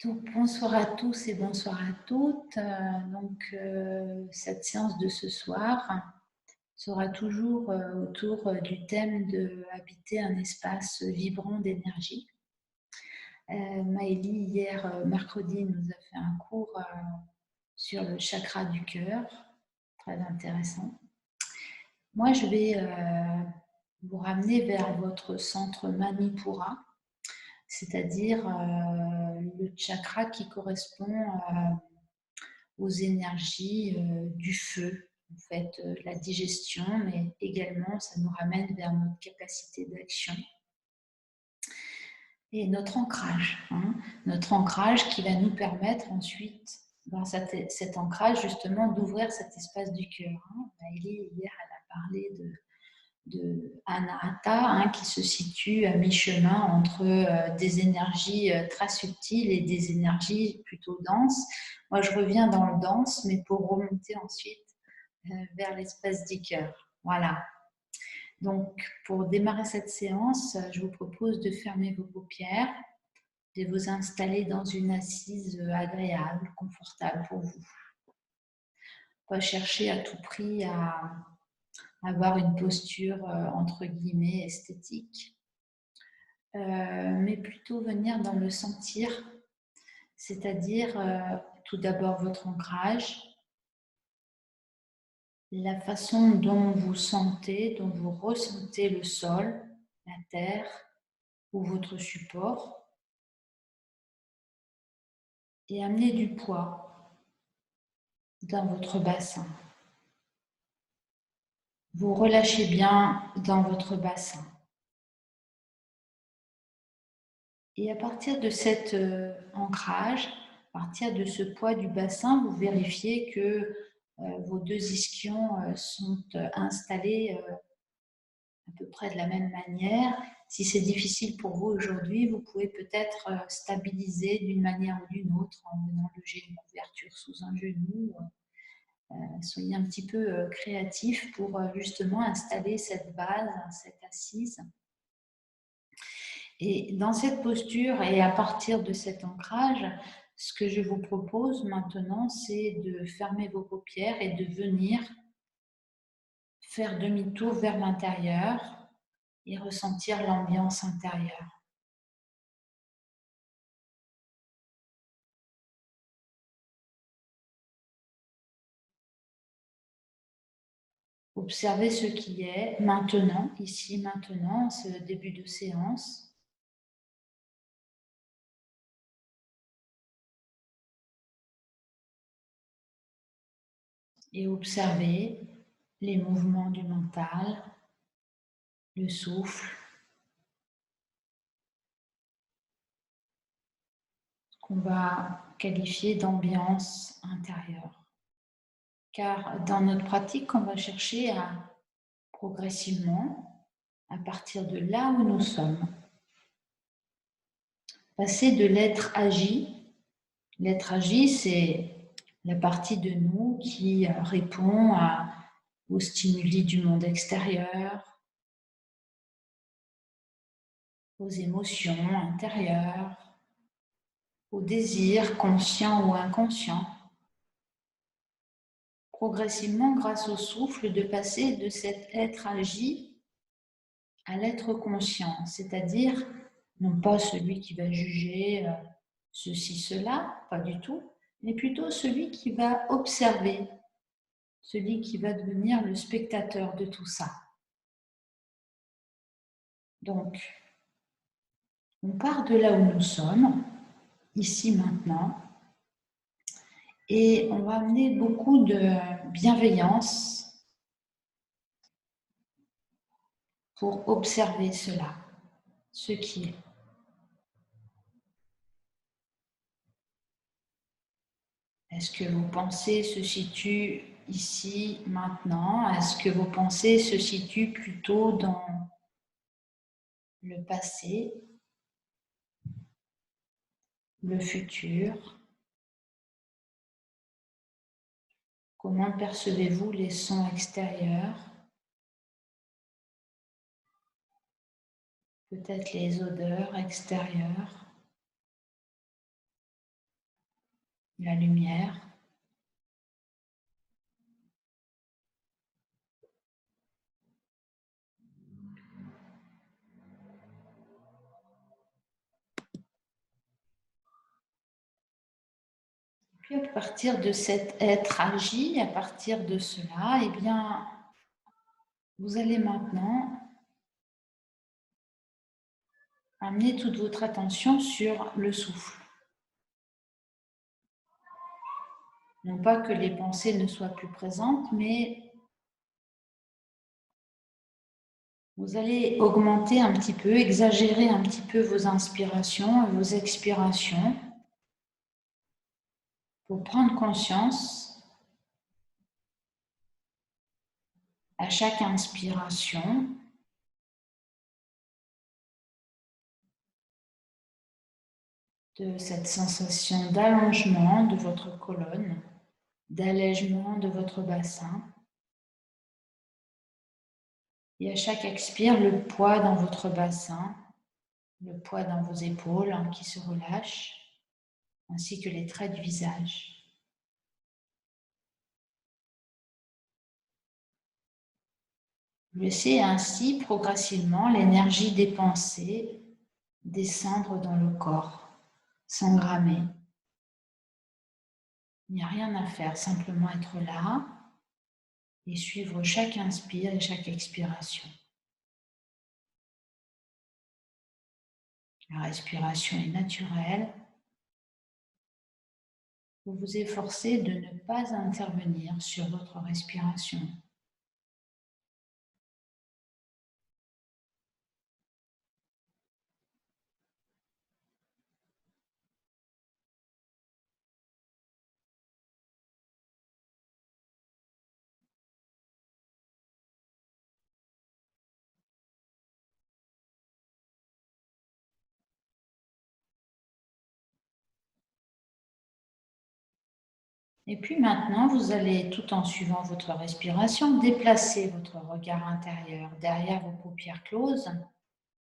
Donc, bonsoir à tous et bonsoir à toutes. Cette séance de ce soir sera toujours autour du thème de habiter un espace vibrant d'énergie. Maëlie, hier, mercredi, nous a fait un cours sur le chakra du cœur, très intéressant. Moi, je vais vous ramener vers votre centre Manipura, c'est-à-dire le chakra qui correspond aux énergies du feu, en fait, la digestion, mais également ça nous ramène vers notre capacité d'action et notre ancrage. Notre ancrage qui va nous permettre ensuite, grâce à cet ancrage, justement, d'ouvrir cet espace du cœur. Maëlie, hier, elle a parlé de Anahata, qui se situe à mi-chemin entre des énergies très subtiles et des énergies plutôt denses. Moi, je reviens dans le dense, mais pour remonter ensuite vers l'espace du cœur. Voilà. Donc, pour démarrer cette séance, je vous propose de fermer vos paupières, de vous installer dans une assise agréable, confortable pour vous. Pas chercher à tout prix à avoir une posture entre guillemets esthétique, mais plutôt venir dans le sentir, c'est-à-dire tout d'abord votre ancrage, la façon dont vous sentez, dont vous ressentez le sol, la terre ou votre support, et amener du poids dans votre bassin. Vous relâchez bien dans votre bassin. Et à partir de cet ancrage, à partir de ce poids du bassin, vous vérifiez que vos deux ischions sont installés à peu près de la même manière. Si c'est difficile pour vous aujourd'hui, vous pouvez peut-être stabiliser d'une manière ou d'une autre en venant loger une couverture sous un genou. Soyez un petit peu créatifs pour justement installer cette base, cette assise. Et dans cette posture et à partir de cet ancrage, ce que je vous propose maintenant, c'est de fermer vos paupières et de venir faire demi-tour vers l'intérieur et ressentir l'ambiance intérieure. Observez ce qui est maintenant, ici, maintenant, ce début de séance. Et observez les mouvements du mental, le souffle, qu'on va qualifier d'ambiance intérieure. Car dans notre pratique, on va chercher à progressivement, à partir de là où nous sommes, passer de l'être agi. L'être agi, c'est la partie de nous qui répond aux stimuli du monde extérieur, aux émotions intérieures, aux désirs conscients ou inconscients. Progressivement, grâce au souffle, de passer de cet être agi à l'être conscient, c'est-à-dire non pas celui qui va juger ceci, cela, pas du tout, mais plutôt celui qui va observer, celui qui va devenir le spectateur de tout ça. Donc, on part de là où nous sommes, ici, maintenant, et on va amener beaucoup de bienveillance pour observer cela, ce qui est. Est-ce que vos pensées se situent ici, maintenant? Est-ce que vos pensées se situent plutôt dans le passé, le futur? Comment percevez-vous les sons extérieurs? Peut-être les odeurs extérieures? la lumière. Puis à partir de cet être agi, à partir de cela, eh bien, vous allez maintenant amener toute votre attention sur le souffle. Non pas que les pensées ne soient plus présentes, mais vous allez augmenter un petit peu, exagérer un petit peu vos inspirations et vos expirations pour prendre conscience à chaque inspiration de cette sensation d'allongement de votre colonne, d'allègement de votre bassin. Et à chaque expire, le poids dans votre bassin, le poids dans vos épaules qui se relâchent, ainsi que les traits du visage. Vous laissez ainsi progressivement l'énergie des pensées descendre dans le corps, s'engrammer. Il n'y a rien à faire, simplement être là et suivre chaque inspire et chaque expiration. La respiration est naturelle. Vous vous efforcez de ne pas intervenir sur votre respiration. Et puis maintenant, vous allez, tout en suivant votre respiration, déplacer votre regard intérieur derrière vos paupières closes.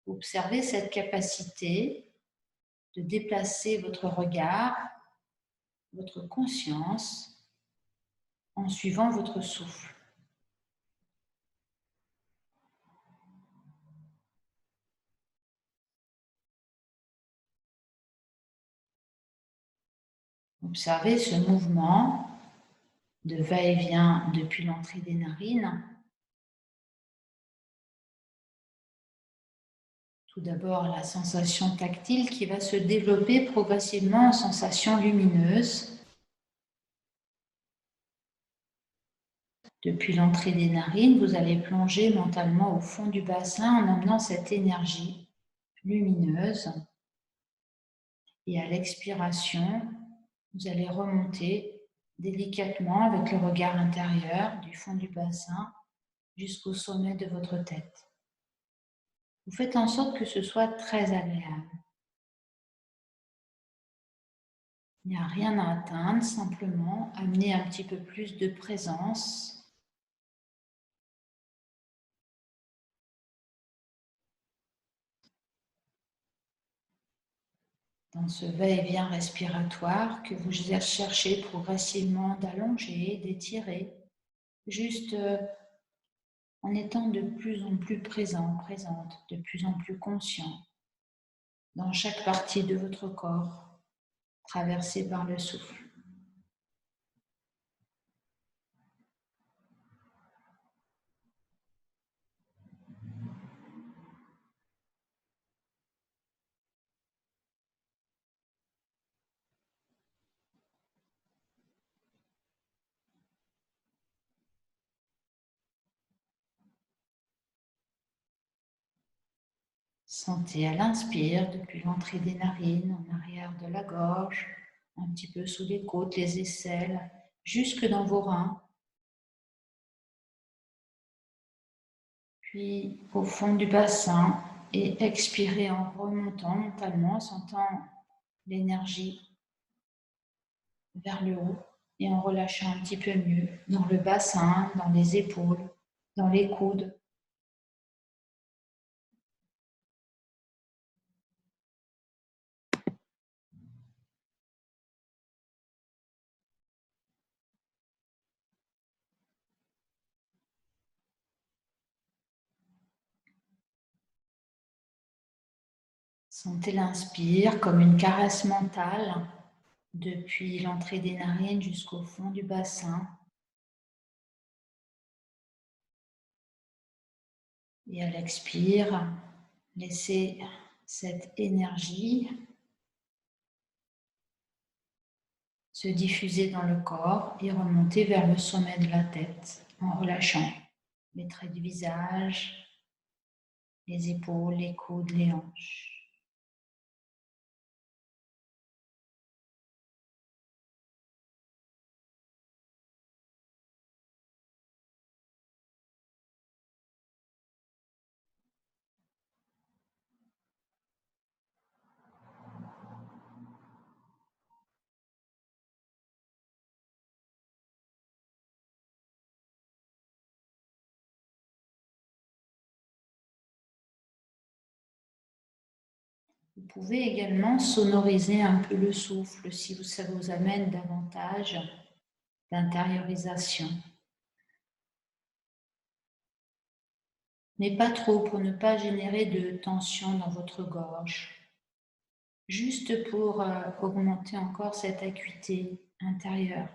Observez cette capacité de déplacer votre regard, votre conscience, en suivant votre souffle. Observez ce mouvement de va-et-vient depuis l'entrée des narines. Tout d'abord, la sensation tactile qui va se développer progressivement en sensation lumineuse. Depuis l'entrée des narines, vous allez plonger mentalement au fond du bassin en amenant cette énergie lumineuse. Et à l'expiration, vous allez remonter délicatement avec le regard intérieur du fond du bassin jusqu'au sommet de votre tête. Vous faites en sorte que ce soit très agréable. Il n'y a rien à atteindre, simplement amener un petit peu plus de présence dans ce va-et-vient respiratoire que vous cherchez progressivement d'allonger, d'étirer, juste en étant de plus en plus présent, présente, de plus en plus conscient dans chaque partie de votre corps, traversée par le souffle. Sentez à l'inspire, depuis l'entrée des narines, en arrière de la gorge, un petit peu sous les côtes, les aisselles, jusque dans vos reins. Puis au fond du bassin et expirez en remontant mentalement, sentant l'énergie vers le haut et en relâchant un petit peu mieux dans le bassin, dans les épaules, dans les coudes. Sentez l'inspire comme une caresse mentale depuis l'entrée des narines jusqu'au fond du bassin. Et à l'expire, laissez cette énergie se diffuser dans le corps et remonter vers le sommet de la tête en relâchant les traits du visage, les épaules, les coudes, les hanches. Vous pouvez également sonoriser un peu le souffle si ça vous amène davantage d'intériorisation. Mais pas trop pour ne pas générer de tension dans votre gorge. Juste pour augmenter encore cette acuité intérieure.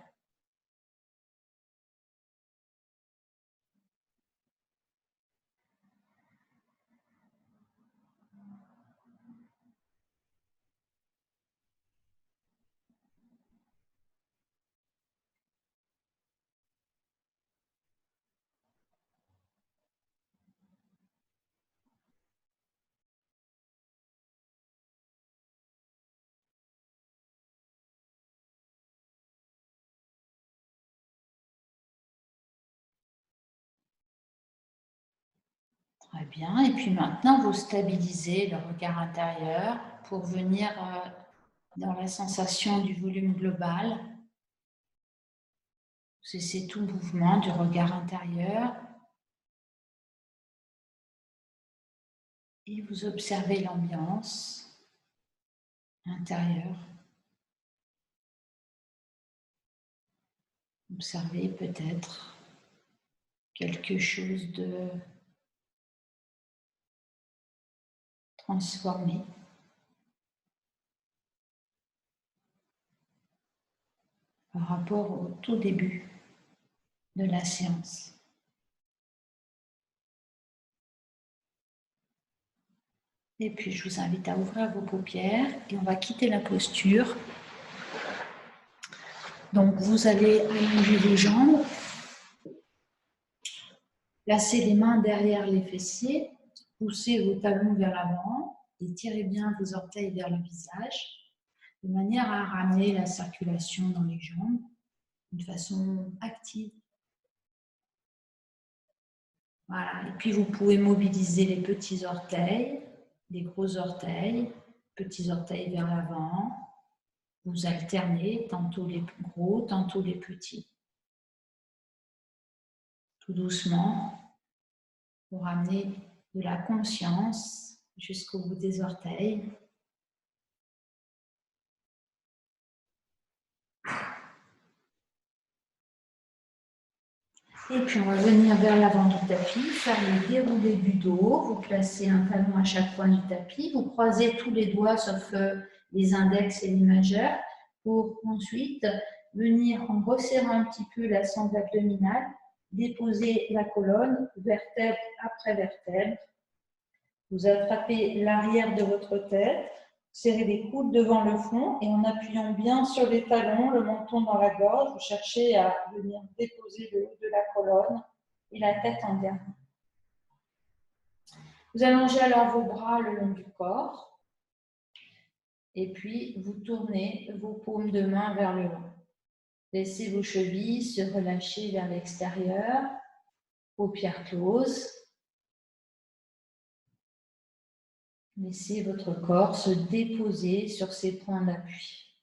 Très bien. Et puis maintenant, vous stabilisez le regard intérieur pour venir dans la sensation du volume global. Cessez tout mouvement du regard intérieur et vous observez l'ambiance intérieure. Observez peut-être quelque chose de transformé. Par rapport au tout début de la séance. Et puis, je vous invite à ouvrir vos paupières et on va quitter la posture. Donc, vous allez allonger les jambes, placer les mains derrière les fessiers, pousser vos talons vers l'avant et tirez bien vos orteils vers le visage, de manière à ramener la circulation dans les jambes de façon active. Voilà. Et puis, vous pouvez mobiliser les petits orteils, les gros orteils, petits orteils vers l'avant. Vous alternez tantôt les gros, tantôt les petits. Tout doucement, vous ramenez de la conscience jusqu'au bout des orteils. Et puis on va venir vers l'avant du tapis, faire le déroulé du dos. Vous placez un talon à chaque coin du tapis. Vous croisez tous les doigts sauf les index et les majeurs pour ensuite venir en resserrant un petit peu la sangle abdominale, déposer la colonne, vertèbre après vertèbre. Vous attrapez l'arrière de votre tête, serrez les coudes devant le front et en appuyant bien sur les talons, le menton dans la gorge, vous cherchez à venir déposer le haut de la colonne et la tête en dernier. Vous allongez alors vos bras le long du corps et puis vous tournez vos paumes de main vers le haut. Laissez vos chevilles se relâcher vers l'extérieur, paupières closes. Laissez votre corps se déposer sur ses points d'appui.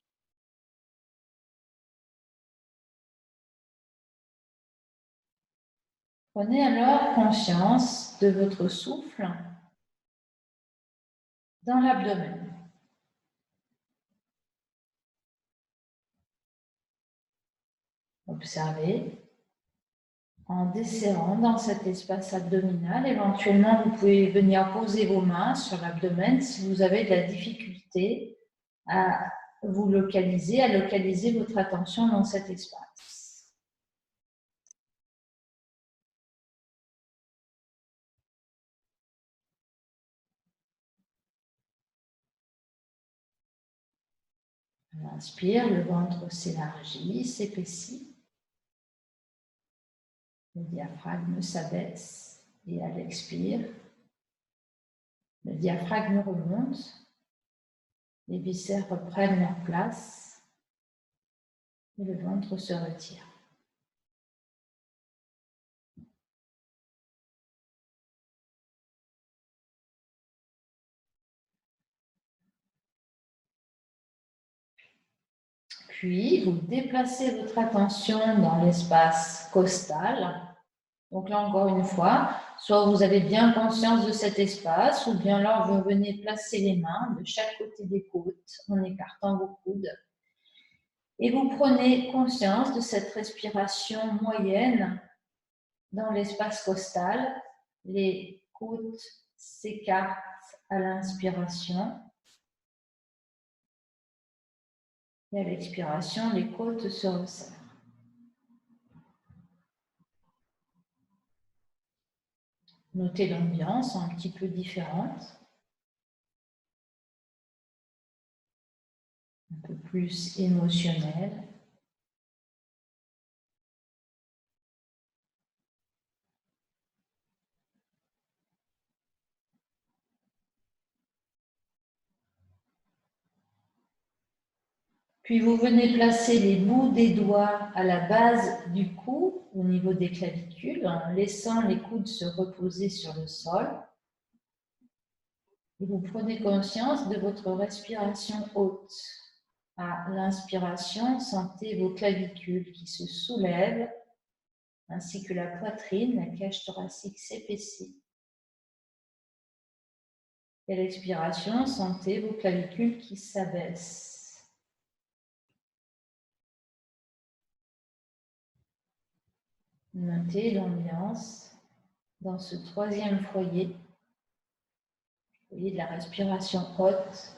Prenez alors conscience de votre souffle dans l'abdomen. Observez en desserrant dans cet espace abdominal. Éventuellement, vous pouvez venir poser vos mains sur l'abdomen si vous avez de la difficulté à vous localiser, à localiser votre attention dans cet espace. On inspire, le ventre s'élargit, s'épaissit. Le diaphragme s'abaisse et à l'expire, le diaphragme remonte, les viscères reprennent leur place et le ventre se retire. Puis, vous déplacez votre attention dans l'espace costal. Donc là, encore une fois, soit vous avez bien conscience de cet espace, ou bien là, vous venez placer les mains de chaque côté des côtes en écartant vos coudes. Et vous prenez conscience de cette respiration moyenne dans l'espace costal. Les côtes s'écartent à l'inspiration. Et à l'expiration, les côtes se resserrent. Notez l'ambiance un petit peu différente. Un peu plus émotionnelle. Puis vous venez placer les bouts des doigts à la base du cou, au niveau des clavicules, en laissant les coudes se reposer sur le sol. Et vous prenez conscience de votre respiration haute. À l'inspiration, sentez vos clavicules qui se soulèvent, ainsi que la poitrine, la cage thoracique s'épaissit. Et à l'expiration, sentez vos clavicules qui s'abaissent. Notez l'ambiance dans ce troisième foyer. Vous voyez de la respiration haute.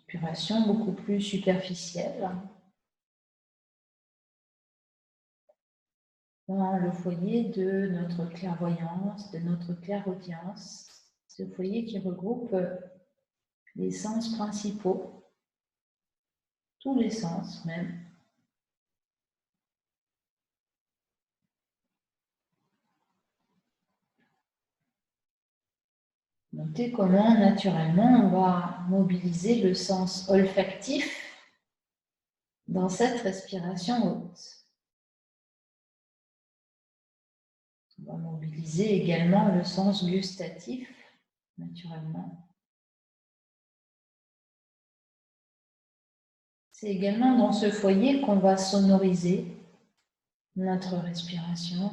Respiration beaucoup plus superficielle. Dans le foyer de notre clairvoyance, de notre clairaudience. Ce foyer qui regroupe les sens principaux, tous les sens même. Notez comment naturellement on va mobiliser le sens olfactif dans cette respiration haute. On va mobiliser également le sens gustatif naturellement. C'est également dans ce foyer qu'on va sonoriser notre respiration.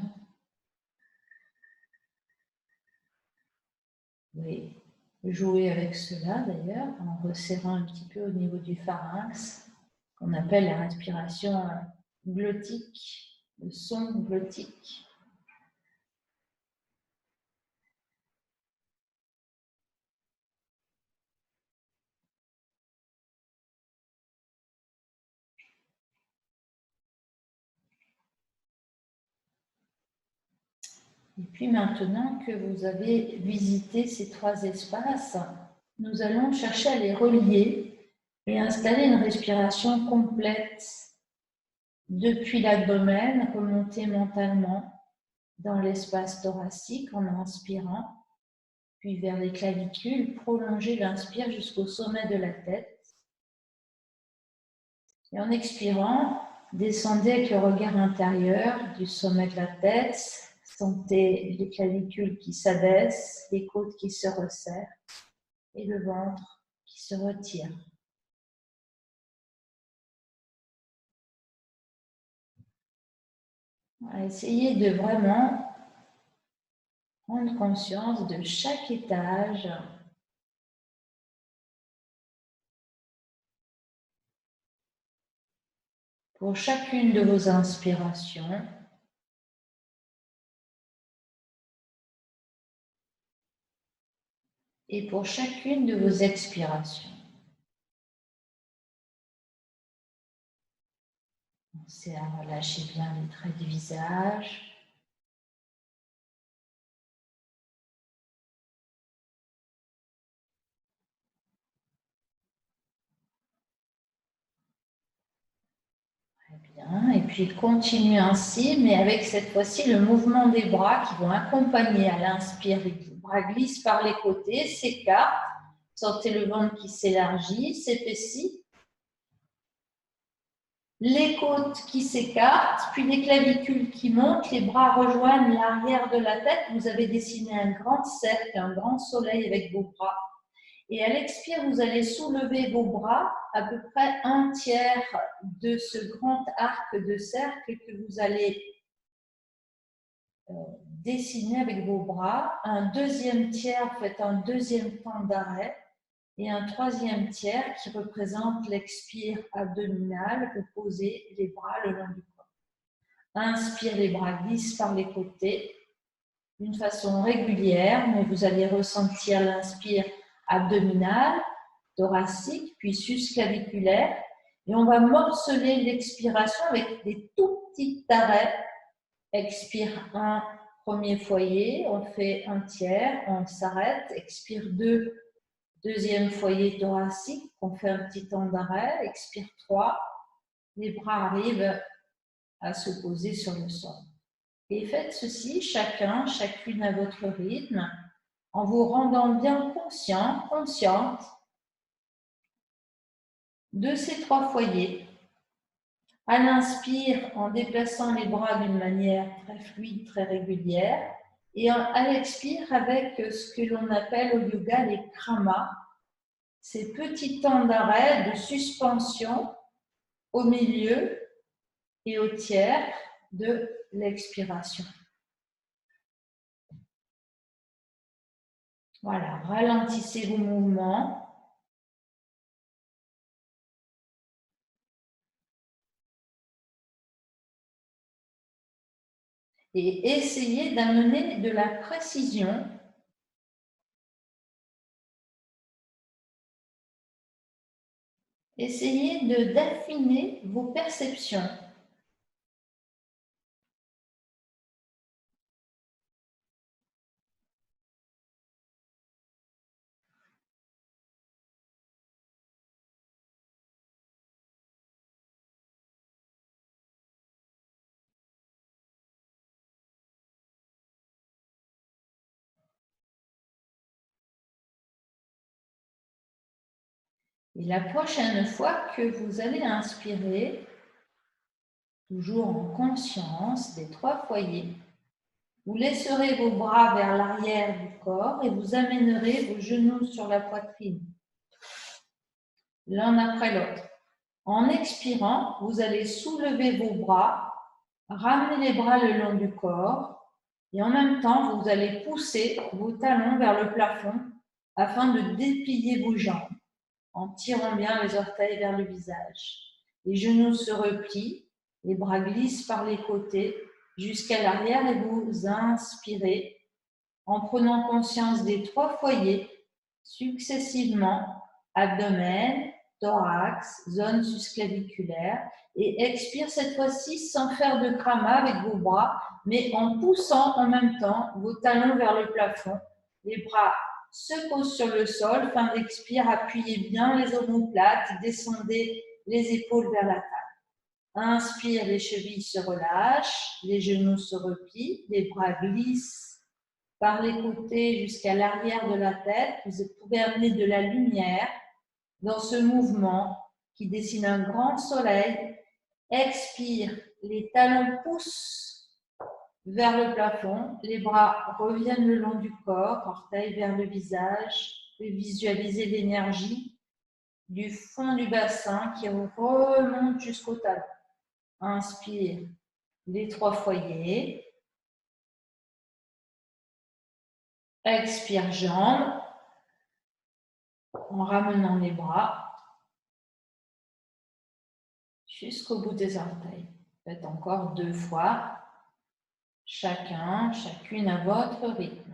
Oui, jouer avec cela d'ailleurs, en resserrant un petit peu au niveau du pharynx, qu'on appelle la respiration glottique, le son glottique. Et puis maintenant que vous avez visité ces trois espaces, nous allons chercher à les relier et installer une respiration complète depuis l'abdomen, remonter mentalement dans l'espace thoracique en inspirant, puis vers les clavicules, prolonger l'inspire jusqu'au sommet de la tête. Et en expirant, descendez avec le regard intérieur du sommet de la tête. Sentez les clavicules qui s'abaissent, les côtes qui se resserrent et le ventre qui se retire. Essayez de vraiment prendre conscience de chaque étage pour chacune de vos inspirations. Et pour chacune de vos expirations. Pensez à relâcher bien les traits du visage. Très bien. Et puis continuez ainsi, mais avec cette fois-ci le mouvement des bras qui vont accompagner à l'inspire. Les bras glissent par les côtés, s'écartent. Sentez le ventre qui s'élargit, s'épaissit. Les côtes qui s'écartent, puis les clavicules qui montent, les bras rejoignent l'arrière de la tête. Vous avez dessiné un grand cercle, un grand soleil avec vos bras. Et à l'expire, vous allez soulever vos bras, à peu près un tiers de ce grand arc de cercle que vous allez dessiner avec vos bras. Un deuxième tiers, faites un deuxième temps d'arrêt. Et un troisième tiers qui représente l'expire abdominale. Vous posez les bras le long du corps. Inspire, les bras glissent par les côtés d'une façon régulière, mais vous allez ressentir l'inspire abdominale, thoracique, puis susclaviculaire. Et on va morceler l'expiration avec des tout petits arrêts. Expire 1, premier foyer, on fait un tiers, on s'arrête. Expire 2, deuxième foyer thoracique, on fait un petit temps d'arrêt. Expire 3, les bras arrivent à se poser sur le sol. Et faites ceci, chacune à votre rythme, en vous rendant bien conscient, consciente de ces 3 foyers. À l'inspire, en déplaçant les bras d'une manière très fluide, très régulière, et à l'expire avec ce que l'on appelle au yoga les kramas, ces petits temps d'arrêt, de suspension au milieu et au tiers de l'expiration. Voilà, ralentissez vos mouvements. Et essayez d'amener de la précision essayez d'affiner vos perceptions. Et la prochaine fois que vous allez inspirer, toujours en conscience des 3 foyers, vous laisserez vos bras vers l'arrière du corps et vous amènerez vos genoux sur la poitrine, l'un après l'autre. En expirant, vous allez soulever vos bras, ramener les bras le long du corps et en même temps, vous allez pousser vos talons vers le plafond afin de déplier vos jambes en tirant bien les orteils vers le visage. Les genoux se replient, les bras glissent par les côtés jusqu'à l'arrière et vous inspirez en prenant conscience des 3 foyers successivement, abdomen, thorax, zone susclaviculaire, et expire cette fois-ci sans faire de krama avec vos bras, mais en poussant en même temps vos talons vers le plafond, les bras se posent sur le sol, fin d'expire, appuyez bien les omoplates, descendez les épaules vers la table. Inspire, les chevilles se relâchent, les genoux se replient, les bras glissent par les côtés jusqu'à l'arrière de la tête. Vous pouvez amener de la lumière dans ce mouvement qui dessine un grand soleil. Expire, les talons poussent vers le plafond, les bras reviennent le long du corps, orteils vers le visage, et visualisez l'énergie du fond du bassin qui remonte jusqu'au talon. Inspire, les 3 foyers. Expire, jambes, en ramenant les bras jusqu'au bout des orteils. Faites encore 2 fois, chacune à votre rythme.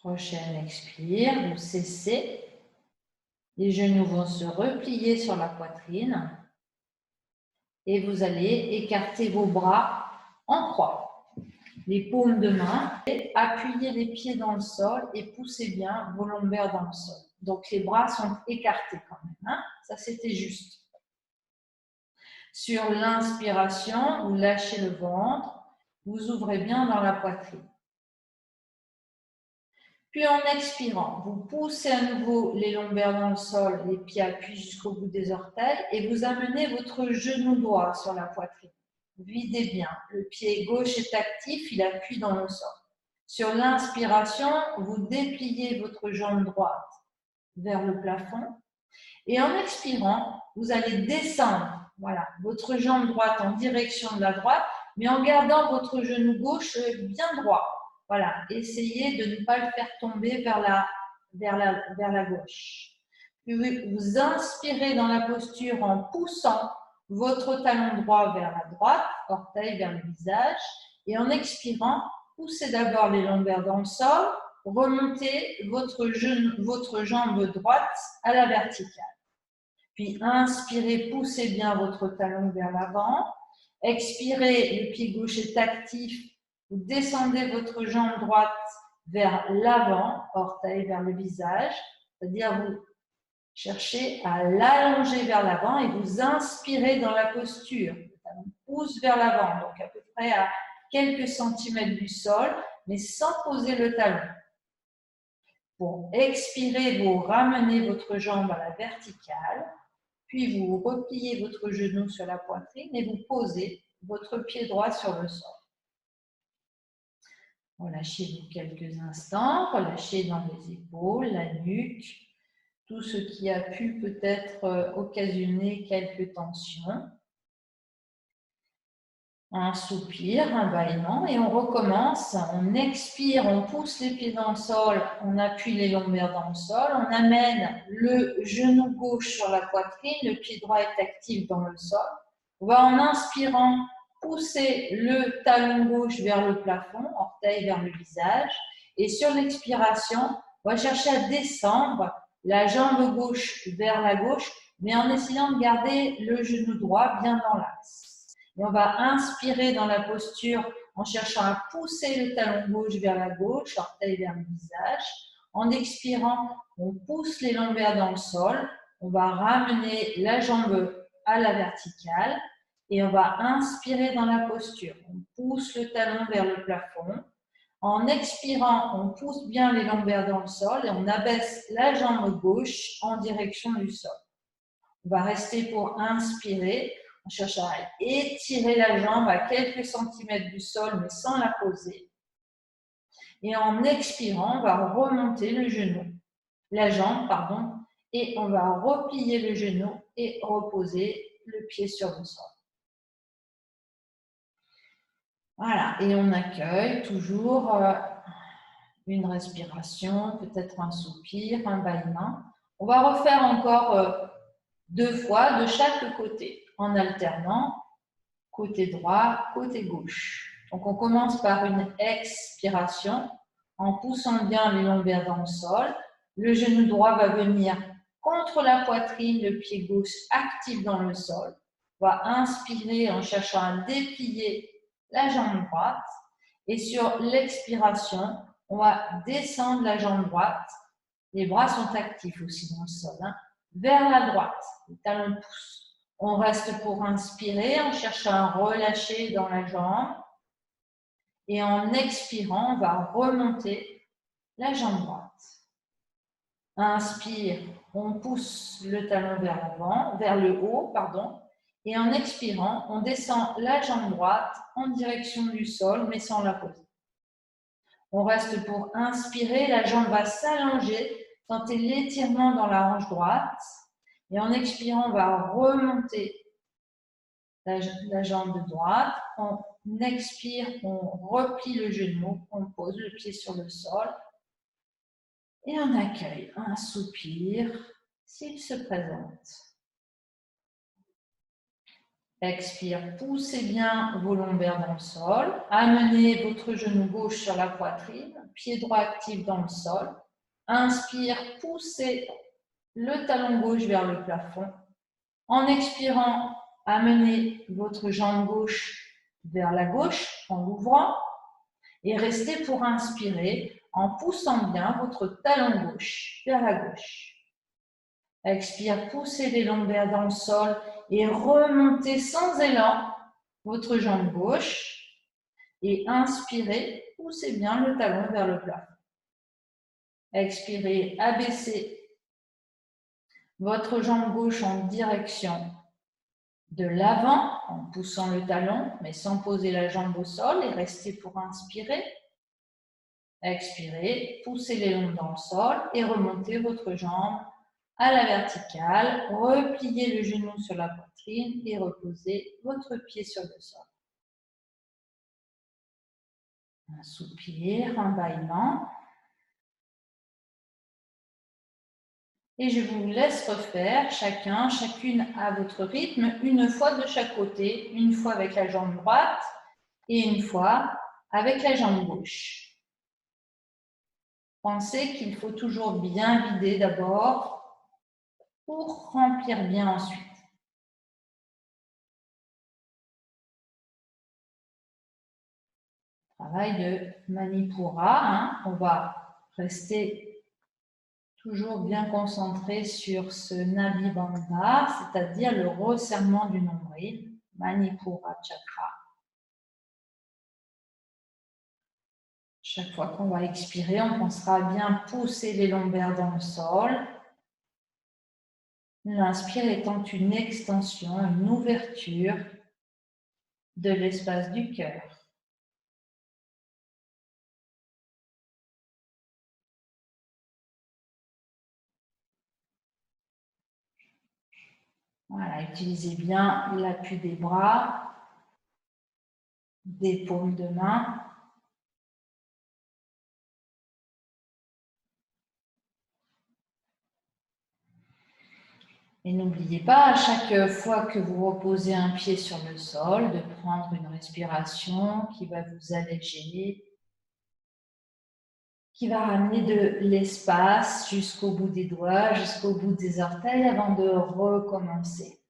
Prochaine expire, vous cessez. Les genoux vont se replier sur la poitrine et vous allez écarter vos bras en croix. Les paumes de main, appuyez les pieds dans le sol et poussez bien vos lombaires dans le sol. Donc les bras sont écartés quand même, hein? Ça c'était juste. Sur l'inspiration, vous lâchez le ventre, vous ouvrez bien dans la poitrine. Puis en expirant, vous poussez à nouveau les lombaires dans le sol, les pieds appuient jusqu'au bout des orteils et vous amenez votre genou droit sur la poitrine. Videz bien, le pied gauche est actif, il appuie dans le sol. Sur l'inspiration, vous dépliez votre jambe droite vers le plafond et en expirant, vous allez descendre votre jambe droite en direction de la droite, mais en gardant votre genou gauche bien droit. Voilà, essayez de ne pas le faire tomber vers la gauche. Puis vous inspirez dans la posture en poussant votre talon droit vers la droite, orteil vers le visage, et en expirant, poussez d'abord les lombaires dans le sol, remontez votre jambe droite à la verticale. Puis inspirez, poussez bien votre talon vers l'avant. Expirez, le pied gauche est actif. Vous descendez votre jambe droite vers l'avant, orteil vers le visage. C'est-à-dire vous cherchez à l'allonger vers l'avant et vous inspirez dans la posture. Le talon pousse vers l'avant, donc à peu près à quelques centimètres du sol, mais sans poser le talon. Pour expirer, vous ramenez votre jambe à la verticale. Puis vous repliez votre genou sur la poitrine et vous posez votre pied droit sur le sol. Relâchez-vous quelques instants, relâchez dans les épaules, la nuque, tout ce qui a pu peut-être occasionner quelques tensions. Un soupir, un bâillement et on recommence. On expire, on pousse les pieds dans le sol, on appuie les lombaires dans le sol, on amène le genou gauche sur la poitrine, le pied droit est actif dans le sol. On va en inspirant pousser le talon gauche vers le plafond, orteil vers le visage et sur l'expiration, on va chercher à descendre la jambe gauche vers la gauche mais en essayant de garder le genou droit bien dans l'axe. Et on va inspirer dans la posture en cherchant à pousser le talon gauche vers la gauche, orteil vers le visage. En expirant, on pousse les lombaires dans le sol. On va ramener la jambe à la verticale et on va inspirer dans la posture. On pousse le talon vers le plafond. En expirant, on pousse bien les lombaires dans le sol et on abaisse la jambe gauche en direction du sol. On va rester pour inspirer. On cherche à étirer la jambe à quelques centimètres du sol, mais sans la poser. Et en expirant, on va remonter le genou, la jambe, et on va replier le genou et reposer le pied sur le sol. Voilà, et on accueille toujours une respiration, peut-être un soupir, un bâillement. On va refaire encore 2 fois de chaque côté, en alternant côté droit, côté gauche. Donc, on commence par une expiration en poussant bien les lombaires dans le sol. Le genou droit va venir contre la poitrine, le pied gauche actif dans le sol. On va inspirer en cherchant à déplier la jambe droite. Et sur l'expiration, on va descendre la jambe droite. Les bras sont actifs aussi dans le sol, vers la droite. Le talon pousse. On reste pour inspirer, on cherche à relâcher dans la jambe. Et en expirant, on va remonter la jambe droite. Inspire, on pousse le talon vers l'avant, vers le haut, Et en expirant, on descend la jambe droite en direction du sol, mais sans la poser. On reste pour inspirer, la jambe va s'allonger, tenter l'étirement dans la hanche droite. Et en expirant, on va remonter la jambe droite. On expire, on replie le genou, on pose le pied sur le sol. Et on accueille un soupir s'il se présente. Expire, poussez bien vos lombaires dans le sol. Amenez votre genou gauche sur la poitrine, pied droit actif dans le sol. Inspire, poussez le talon gauche vers le plafond. En expirant, amenez votre jambe gauche vers la gauche en l'ouvrant et restez pour inspirer en poussant bien votre talon gauche vers la gauche. Expire, poussez les lombaires dans le sol et remontez sans élan votre jambe gauche. Et inspirez, poussez bien le talon vers le plafond. Expirez, abaissez votre jambe gauche en direction de l'avant en poussant le talon, mais sans poser la jambe au sol et restez pour inspirer. Expirez, poussez les longs dans le sol et remontez votre jambe à la verticale. Repliez le genou sur la poitrine et reposez votre pied sur le sol. Un soupir, un bâillement. Et je vous laisse refaire chacun, chacune à votre rythme, une fois de chaque côté, une fois avec la jambe droite et une fois avec la jambe gauche. Pensez qu'il faut toujours bien vider d'abord pour remplir bien ensuite. Travail de Manipura, on va rester toujours bien concentré sur ce Nabi Bandha, c'est-à-dire le resserrement du nombril, Manipura Chakra. Chaque fois qu'on va expirer, on pensera à bien pousser les lombaires dans le sol. L'inspire étant une extension, une ouverture de l'espace du cœur. Voilà, utilisez bien l'appui des bras, des paumes de main. Et n'oubliez pas, à chaque fois que vous reposez un pied sur le sol, de prendre une respiration qui va vous alléger, qui va ramener de l'espace jusqu'au bout des doigts, jusqu'au bout des orteils avant de recommencer.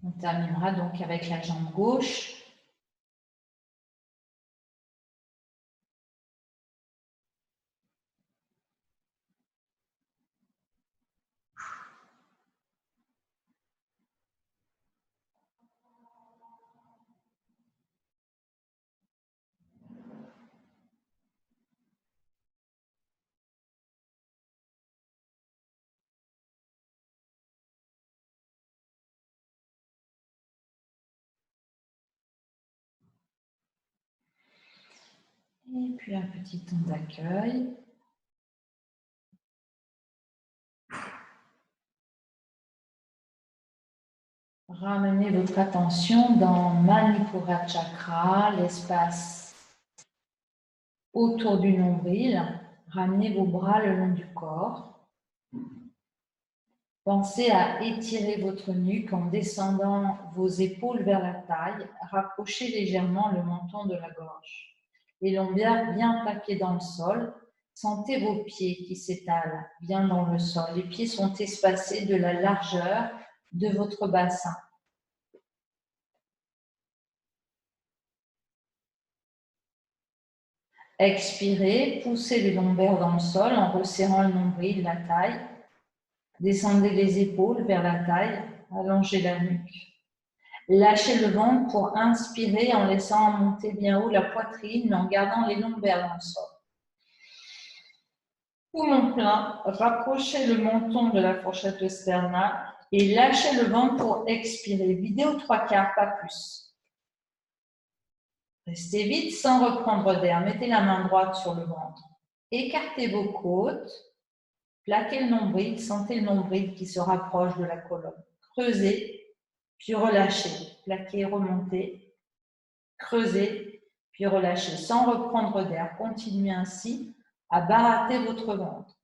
On terminera donc avec la jambe gauche. Et puis un petit temps d'accueil. Ramenez votre attention dans Manipura Chakra, l'espace autour du nombril. Ramenez vos bras le long du corps. Pensez à étirer votre nuque en descendant vos épaules vers la taille. Rapprochez légèrement le menton de la gorge. Les lombaires bien plaqués dans le sol. Sentez vos pieds qui s'étalent bien dans le sol. Les pieds sont espacés de la largeur de votre bassin. Expirez, poussez les lombaires dans le sol en resserrant le nombril, la taille. Descendez les épaules vers la taille, allongez la nuque. Lâchez le ventre pour inspirer en laissant monter bien haut la poitrine, mais en gardant les lombaires dans le sol. Poumon plein, rapprochez le menton de la fourchette sternale et lâchez le ventre pour expirer. Videz aux 3/4, pas plus. Restez vite sans reprendre d'air. Mettez la main droite sur le ventre. Écartez vos côtes. Plaquez le nombril. Sentez le nombril qui se rapproche de la colonne. Creusez, puis relâchez. Plaquez, remontez. Creusez, puis relâchez. Sans reprendre d'air. Continuez ainsi à barater votre ventre.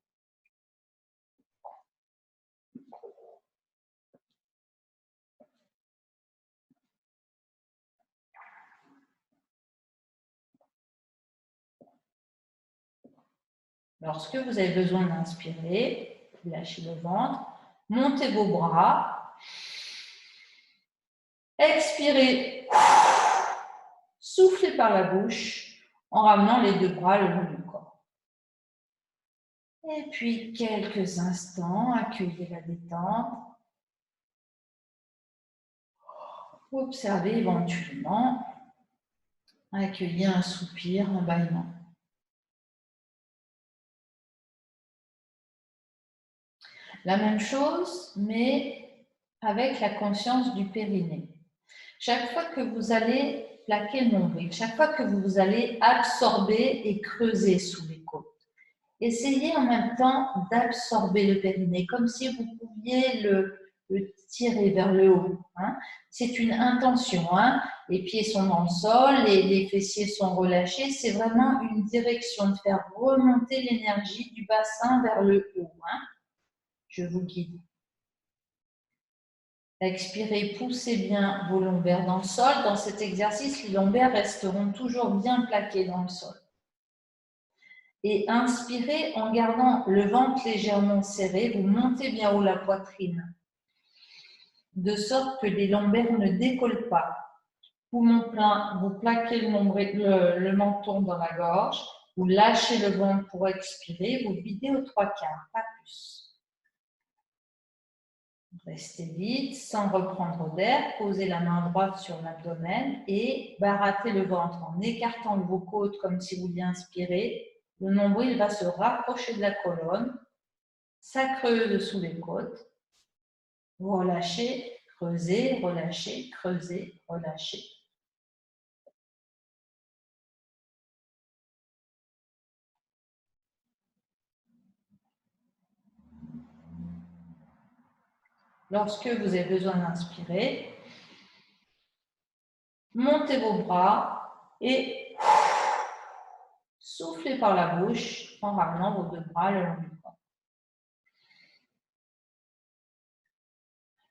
Lorsque vous avez besoin d'inspirer, lâchez le ventre, montez vos bras, expirez, soufflez par la bouche en ramenant les deux bras le long du corps. Et puis quelques instants, accueillez la détente. Observez éventuellement, accueillez un soupir en bâillement. La même chose, mais avec la conscience du périnée. Chaque fois que vous allez plaquer le nombril, chaque fois que vous allez absorber et creuser sous les côtes, essayez en même temps d'absorber le périnée, comme si vous pouviez le tirer vers le haut. Hein. C'est une intention. Hein. Les pieds sont dans le sol, les fessiers sont relâchés. C'est vraiment une direction de faire remonter l'énergie du bassin vers le haut. Hein. Je vous guide. Expirez, poussez bien vos lombaires dans le sol. Dans cet exercice, les lombaires resteront toujours bien plaqués dans le sol. Et inspirez en gardant le ventre légèrement serré. Vous montez bien haut la poitrine, de sorte que les lombaires ne décollent pas. Poumon plein, vous plaquez le menton dans la gorge. Vous lâchez le ventre pour expirer. Vous videz aux 3/4, pas plus. Restez vite, sans reprendre d'air, posez la main droite sur l'abdomen et barattez le ventre en écartant vos côtes comme si vous vouliez inspirer. Le nombril va se rapprocher de la colonne, ça creuse sous les côtes. Vous relâchez, creusez, relâchez, creusez, relâchez. Lorsque vous avez besoin d'inspirer, montez vos bras et soufflez par la bouche en ramenant vos deux bras le long du corps.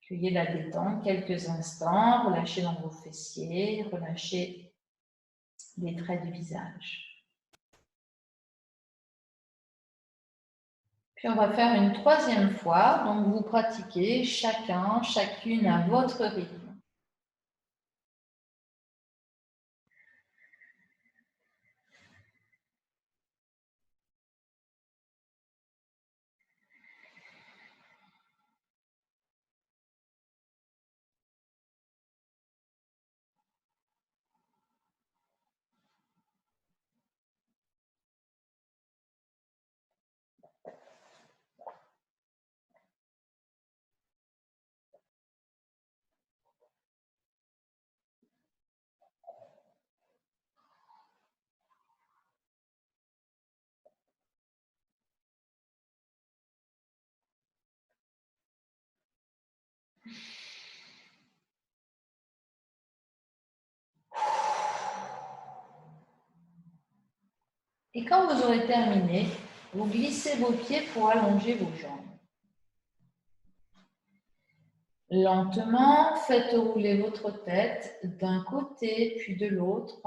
Accueillez la détente quelques instants, relâchez dans vos fessiers, relâchez les traits du visage. Puis on va faire une troisième fois, donc vous pratiquez chacun, chacune à votre rythme. Et quand vous aurez terminé, vous glissez vos pieds pour allonger vos jambes. Lentement, faites rouler votre tête d'un côté puis de l'autre.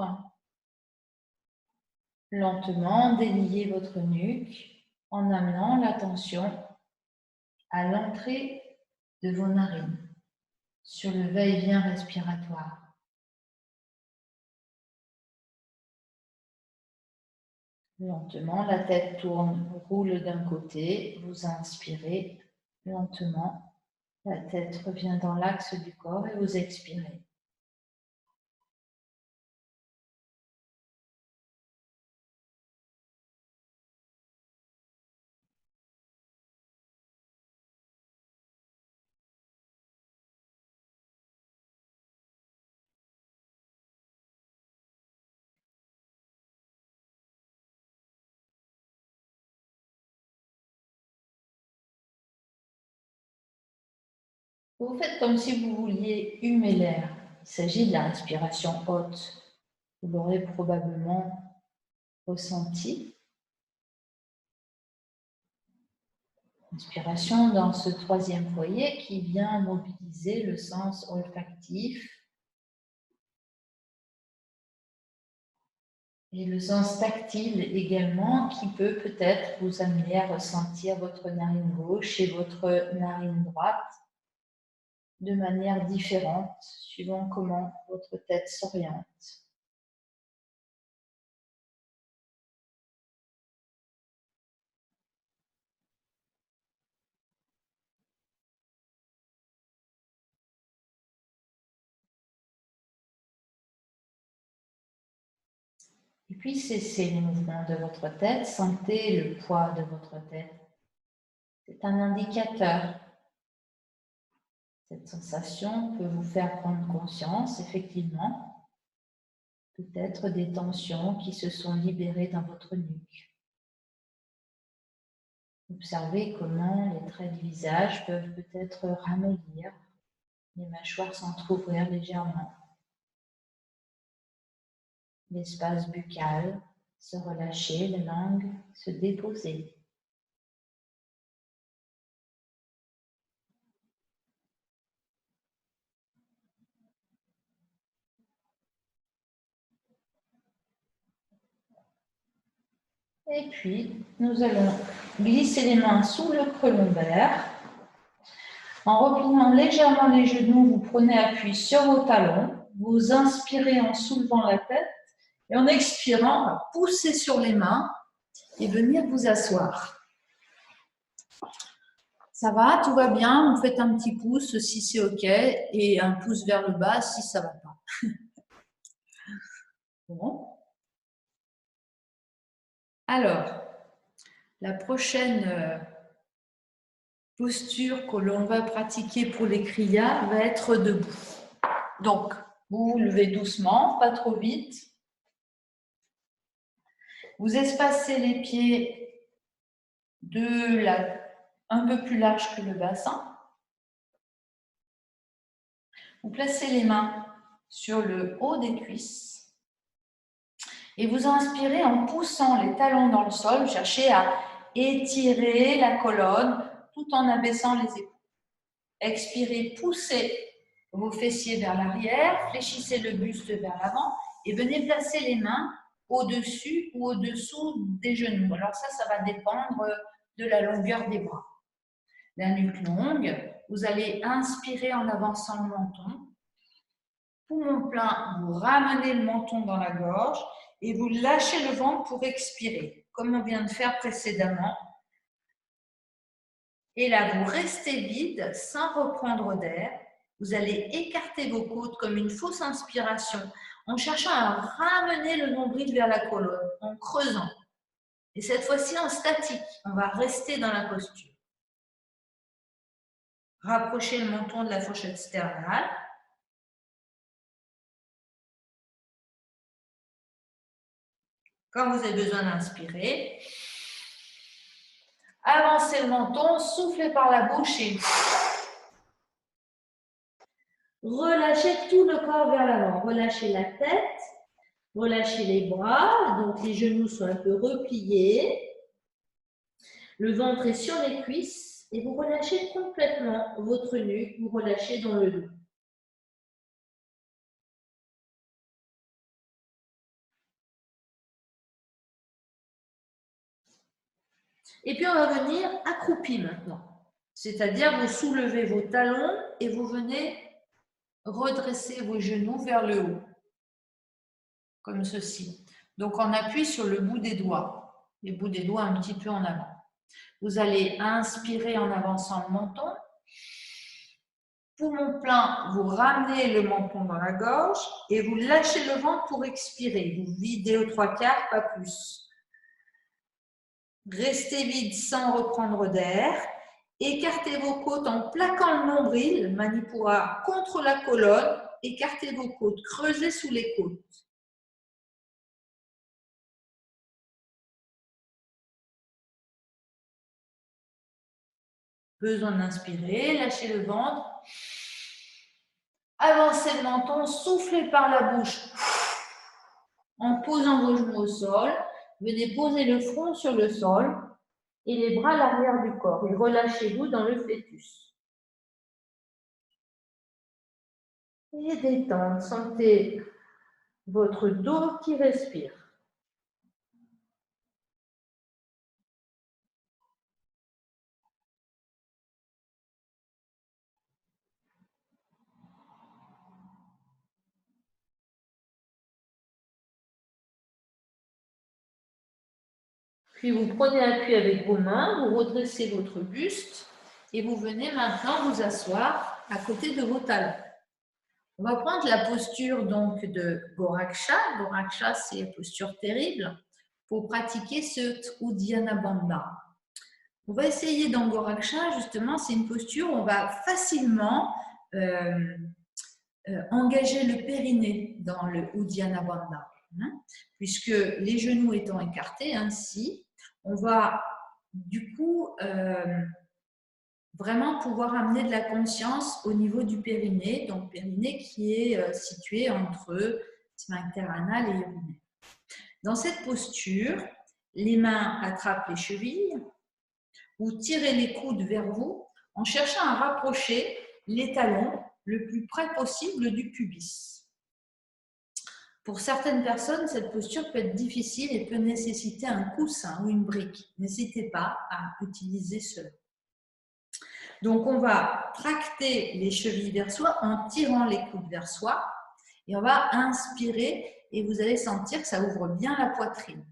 Lentement, déliez votre nuque en amenant l'attention à l'entrée de vos narines, sur le va-et-vient respiratoire. Lentement, la tête tourne, roule d'un côté, vous inspirez lentement. La tête revient dans l'axe du corps et vous expirez. Vous faites comme si vous vouliez humer l'air. Il s'agit de la respiration haute. Vous l'aurez probablement ressenti. Inspiration dans ce troisième foyer qui vient mobiliser le sens olfactif et le sens tactile également qui peut peut-être vous amener à ressentir votre narine gauche et votre narine droite de manière différente suivant comment votre tête s'oriente. Et puis cessez les mouvements de votre tête, sentez le poids de votre tête. C'est un indicateur. Cette sensation peut vous faire prendre conscience, effectivement, peut-être des tensions qui se sont libérées dans votre nuque. Observez comment les traits du visage peuvent peut-être ramollir, les mâchoires s'entrouvrir légèrement. L'espace buccal se relâcher, la langue se déposer. Et puis, nous allons glisser les mains sous le creux lombaire. En repliant légèrement les genoux, vous prenez appui sur vos talons. Vous inspirez en soulevant la tête et en expirant, poussez sur les mains et venir vous asseoir. Ça va, tout va bien, vous faites un petit pouce si c'est OK et un pouce vers le bas si ça ne va pas. Bon. Alors, la prochaine posture que l'on va pratiquer pour les kriyas va être debout. Donc, vous vous levez doucement, pas trop vite. Vous espacez les pieds un peu plus large que le bassin. Vous placez les mains sur le haut des cuisses et vous inspirez en poussant les talons dans le sol. Cherchez à étirer la colonne tout en abaissant les épaules. Expirez, poussez vos fessiers vers l'arrière, fléchissez le buste vers l'avant et venez placer les mains au-dessus ou au-dessous des genoux. Alors ça va dépendre de la longueur des bras. La nuque longue, vous allez inspirer en avançant le menton. Poumon plein, vous ramenez le menton dans la gorge et vous lâchez le ventre pour expirer, comme on vient de faire précédemment. Et là, vous restez vide sans reprendre d'air. Vous allez écarter vos côtes comme une fausse inspiration en cherchant à ramener le nombril vers la colonne, en creusant. Et cette fois-ci en statique, on va rester dans la posture. Rapprochez le menton de la fourchette sternale. Quand vous avez besoin d'inspirer, avancez le menton, soufflez par la bouche et relâchez tout le corps vers l'avant. Relâchez la tête, relâchez les bras, donc les genoux sont un peu repliés. Le ventre est sur les cuisses et vous relâchez complètement votre nuque, vous relâchez dans le dos. Et puis on va venir accroupi maintenant. C'est-à-dire vous soulevez vos talons et vous venez redresser vos genoux vers le haut. Comme ceci. Donc on appuie sur le bout des doigts, les bouts des doigts un petit peu en avant. Vous allez inspirer en avançant le menton. Poumon plein, vous ramenez le menton dans la gorge et vous lâchez le ventre pour expirer. Vous videz aux 3/4, pas plus. Restez vide sans reprendre d'air. Écartez vos côtes en plaquant le nombril, Manipura contre la colonne. Écartez vos côtes, creusez sous les côtes. Besoin d'inspirer, lâchez le ventre. Avancez le menton, soufflez par la bouche. En posant vos genoux au sol, venez poser le front sur le sol et les bras à l'arrière du corps. Et relâchez-vous dans le fœtus. Et détendre, sentez votre dos qui respire. Puis vous prenez appui avec vos mains, vous redressez votre buste et vous venez maintenant vous asseoir à côté de vos talons. On va prendre la posture donc de Goraksha. Goraksha, c'est une posture terrible pour pratiquer ce Uddiyana Bandha. On va essayer dans Goraksha, justement, c'est une posture où on va facilement engager le périnée dans le Uddiyana Bandha. Puisque les genoux étant écartés ainsi, on va du coup vraiment pouvoir amener de la conscience au niveau du périnée, donc périnée qui est situé entre sphincter anal et urinaire. Dans cette posture, les mains attrapent les chevilles, vous tirez les coudes vers vous en cherchant à rapprocher les talons le plus près possible du pubis. Pour certaines personnes, cette posture peut être difficile et peut nécessiter un coussin ou une brique. N'hésitez pas à utiliser cela. Donc, on va tracter les chevilles vers soi en tirant les coudes vers soi et on va inspirer et vous allez sentir que ça ouvre bien la poitrine.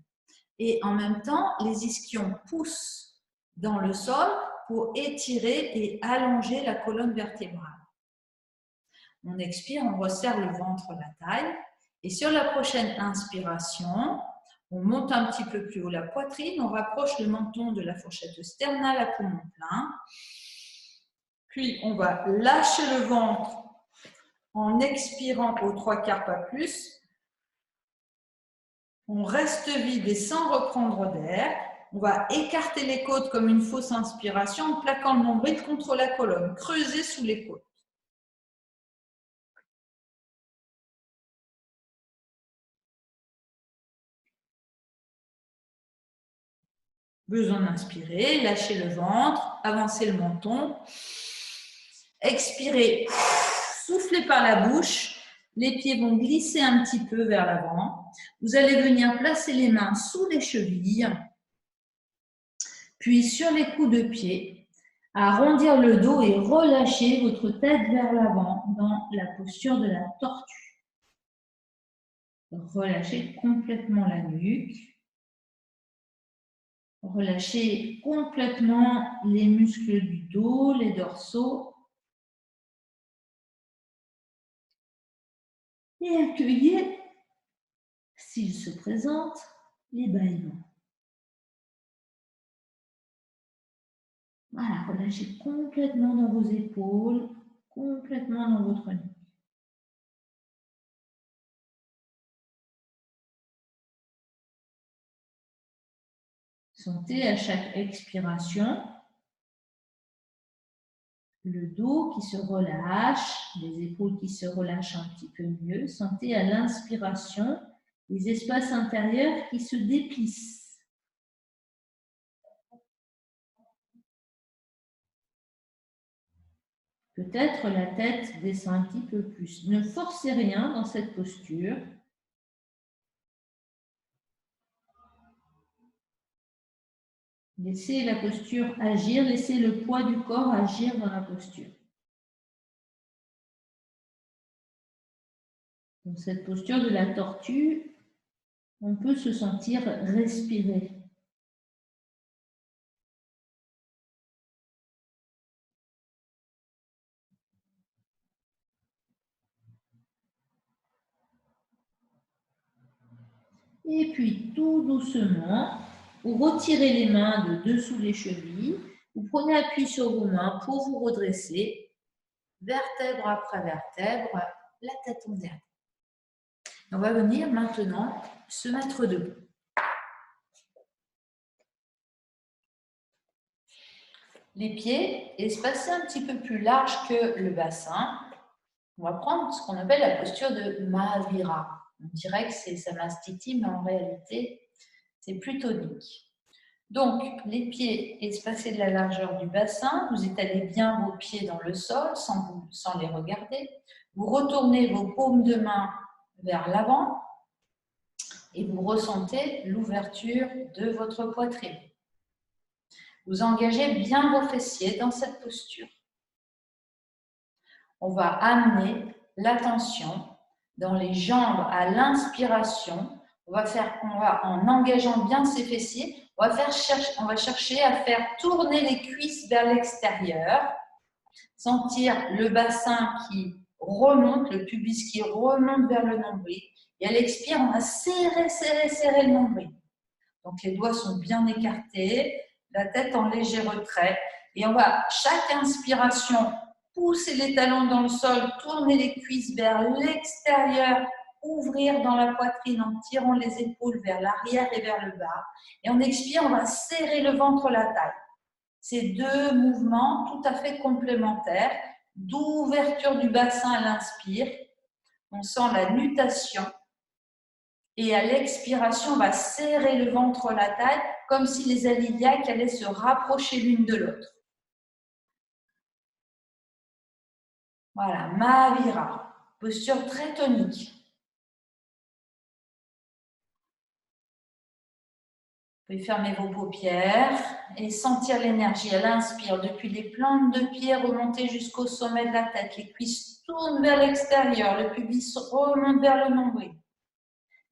Et en même temps, les ischions poussent dans le sol pour étirer et allonger la colonne vertébrale. On expire, on resserre le ventre, la taille. Et sur la prochaine inspiration, on monte un petit peu plus haut la poitrine, on rapproche le menton de la fourchette sternale à poumon plein. Puis, on va lâcher le ventre en expirant aux 3/4 pas plus. On reste vide et sans reprendre d'air. On va écarter les côtes comme une fausse inspiration en plaquant le nombril contre la colonne. Creusez sous les côtes. Besoin d'inspirer, lâchez le ventre, avancez le menton. Expirez, soufflez par la bouche. Les pieds vont glisser un petit peu vers l'avant. Vous allez venir placer les mains sous les chevilles, puis sur les coups de pied, arrondir le dos et relâcher votre tête vers l'avant dans la posture de la tortue. Relâchez complètement la nuque. Relâchez complètement les muscles du dos, les dorsaux. Et accueillez, s'il se présente, les bâillements. Voilà, relâchez complètement dans vos épaules, complètement dans votre nuque. Sentez à chaque expiration le dos qui se relâche, les épaules qui se relâchent un petit peu mieux. Sentez à l'inspiration les espaces intérieurs qui se déplissent. Peut-être la tête descend un petit peu plus. Ne forcez rien dans cette posture. Laissez la posture agir, laissez le poids du corps agir dans la posture. Dans cette posture de la tortue, on peut se sentir respirer. Et puis, tout doucement, vous retirez les mains de dessous les chevilles, vous prenez appui sur vos mains pour vous redresser, vertèbre après vertèbre, la tête en derrière. On va venir maintenant se mettre debout. Les pieds espacés un petit peu plus larges que le bassin. On va prendre ce qu'on appelle la posture de Mahavira. On dirait que c'est Samastiti, mais en réalité, c'est plus tonique. Donc, les pieds espacés de la largeur du bassin, vous étalez bien vos pieds dans le sol sans les regarder. Vous retournez vos paumes de main vers l'avant et vous ressentez l'ouverture de votre poitrine. Vous engagez bien vos fessiers dans cette posture. On va amener l'attention dans les jambes à l'inspiration. En engageant bien ses fessiers, on va chercher à faire tourner les cuisses vers l'extérieur, sentir le bassin qui remonte, le pubis qui remonte vers le nombril. Et à l'expire, on va serrer le nombril. Donc les doigts sont bien écartés, la tête en léger retrait. Et on va, chaque inspiration, pousser les talons dans le sol, tourner les cuisses vers l'extérieur, ouvrir dans la poitrine en tirant les épaules vers l'arrière et vers le bas. Et on expire, on va serrer le ventre, la taille. Ces deux mouvements tout à fait complémentaires, d'ouverture du bassin à l'inspire. On sent la nutation. Et à l'expiration, on va serrer le ventre, la taille, comme si les aliviaques allaient se rapprocher l'une de l'autre. Voilà, Mahavira, posture très tonique. Vous pouvez fermer vos paupières et sentir l'énergie à l'inspire depuis les plantes de pied remonter jusqu'au sommet de la tête. Les cuisses tournent vers l'extérieur, le pubis remonte vers le nombril.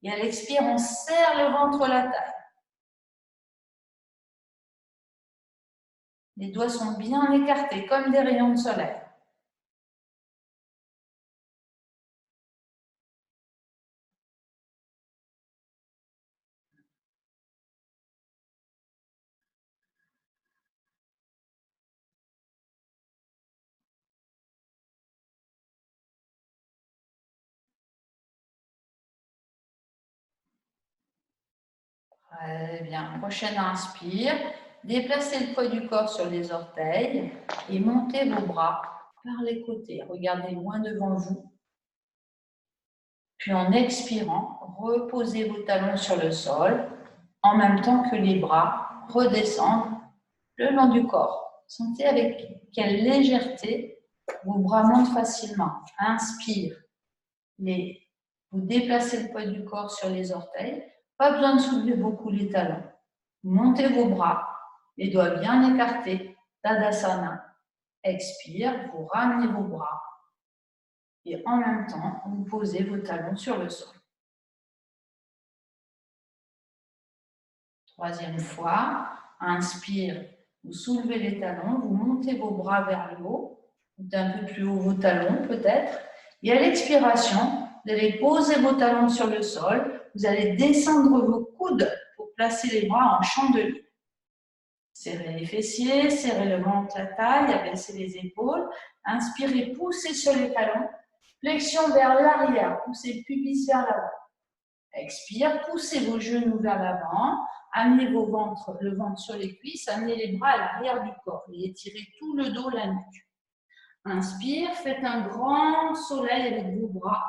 Et à l'expire, on serre le ventre, la taille. Les doigts sont bien écartés comme des rayons de soleil. Très bien. Prochaine inspire. Déplacez le poids du corps sur les orteils et montez vos bras par les côtés. Regardez loin devant vous. Puis en expirant, reposez vos talons sur le sol en même temps que les bras redescendent le long du corps. Sentez avec quelle légèreté vos bras montent facilement. Inspire. Vous déplacez le poids du corps sur les orteils. Pas besoin de soulever beaucoup les talons. Montez vos bras, les doigts bien écartés. Tadasana. Expire, vous ramenez vos bras. Et en même temps, vous posez vos talons sur le sol. Troisième fois, inspire, vous soulevez les talons, vous montez vos bras vers le haut, montez un peu plus haut vos talons peut-être, et à l'expiration, vous allez poser vos talons sur le sol, vous allez descendre vos coudes pour placer les bras en chandelier. Serrez les fessiers, serrez le ventre, la taille, abaissez les épaules, inspirez, poussez sur les talons, flexion vers l'arrière, poussez le pubis vers l'avant. Expire, poussez vos genoux vers l'avant, amenez le ventre sur les cuisses, amenez les bras à l'arrière du corps et étirez tout le dos, la nuque. Inspire, faites un grand soleil avec vos bras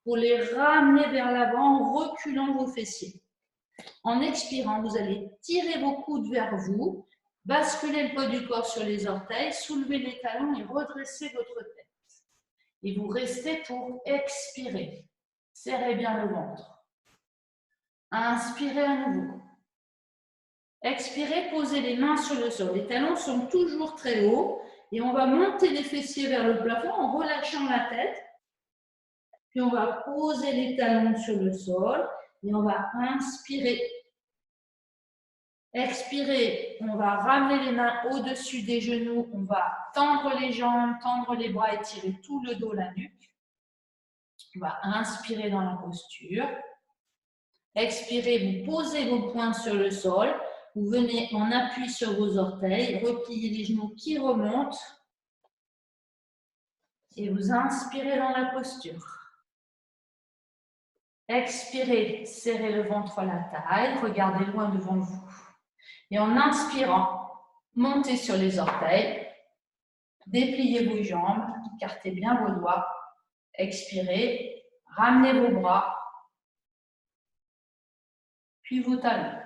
pour les ramener vers l'avant en reculant vos fessiers. En expirant, vous allez tirer vos coudes vers vous, basculer le poids du corps sur les orteils, soulever les talons et redresser votre tête. Et vous restez pour expirer. Serrez bien le ventre. Inspirez à nouveau. Expirez, posez les mains sur le sol. Les talons sont toujours très hauts et on va monter les fessiers vers le plafond en relâchant la tête. Puis on va poser les talons sur le sol et on va inspirer. Expirez, on va ramener les mains au-dessus des genoux, on va tendre les jambes, tendre les bras, étirer tout le dos, la nuque. On va inspirer dans la posture. Expirez, vous posez vos poings sur le sol. Vous venez en appui sur vos orteils, repliez les genoux qui remontent. Et vous inspirez dans la posture. Expirez, serrez le ventre à la taille, regardez loin devant vous. Et en inspirant, Montez sur les orteils. Dépliez vos jambes. Écartez bien vos doigts. Expirez. Ramenez vos bras. Puis vos talons.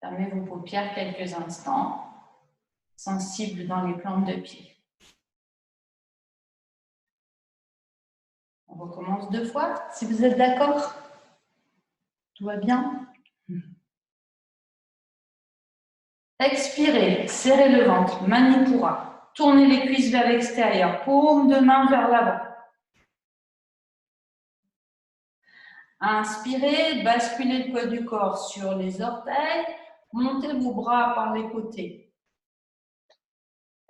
Fermez vos paupières quelques instants. Sensible dans les plantes de pied. On recommence 2 fois, si vous êtes d'accord. Tout va bien? Expirez, serrez le ventre, Manipura. Tournez les cuisses vers l'extérieur, paume de main vers l'avant. Inspirez, basculez le poids du corps sur les orteils, montez vos bras par les côtés.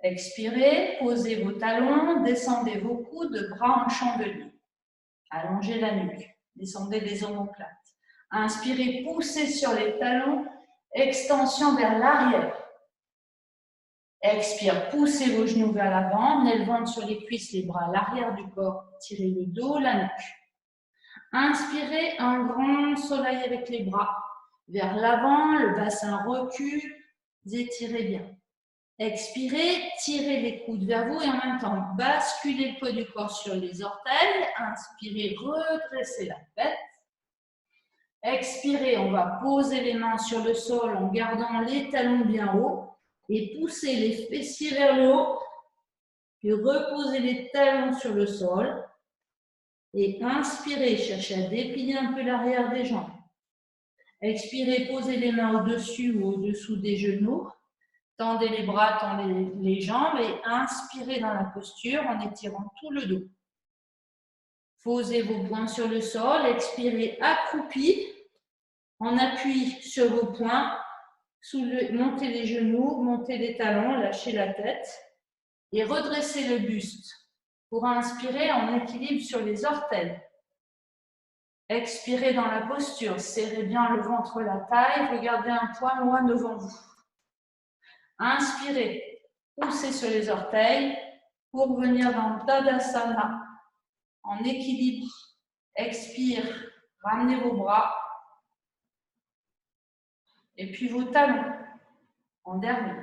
Expirez, posez vos talons, descendez vos coudes, bras en chandelier. Allongez la nuque, descendez les omoplates. Inspirez, poussez sur les talons, extension vers l'arrière. Expire, poussez vos genoux vers l'avant, menez le ventre sur les cuisses, les bras à l'arrière du corps, tirez le dos, la nuque. Inspirez, un grand soleil avec les bras vers l'avant, le bassin recule, étirez bien. Expirez, tirez les coudes vers vous et en même temps, basculez le poids du corps sur les orteils. Inspirez, redressez la tête. Expirez, on va poser les mains sur le sol en gardant les talons bien hauts et pousser les fessiers vers le haut. Puis reposez les talons sur le sol. Et inspirez, cherchez à déplier un peu l'arrière des jambes. Expirez, posez les mains au-dessus ou au-dessous des genoux. Tendez les bras, tendez les jambes et inspirez dans la posture en étirant tout le dos. Posez vos poings sur le sol, expirez accroupi, en appui sur vos poings, montez les genoux, montez les talons, lâchez la tête et redressez le buste pour inspirer en équilibre sur les orteils. Expirez dans la posture, serrez bien le ventre, la taille, regardez un point loin devant vous. Inspirez, poussez sur les orteils pour venir dans Tadasana en équilibre. Expire, ramenez vos bras et puis vos talons en dernier.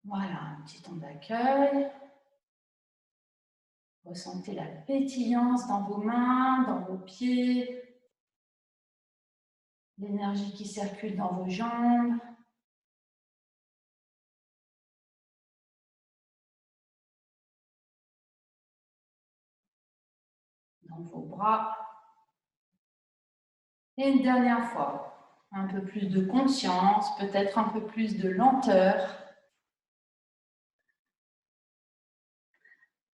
Voilà, un petit temps d'accueil. Ressentez la pétillance dans vos mains, dans vos pieds, l'énergie qui circule dans vos jambes. Dans vos bras. Et une dernière fois, un peu plus de conscience, peut-être un peu plus de lenteur.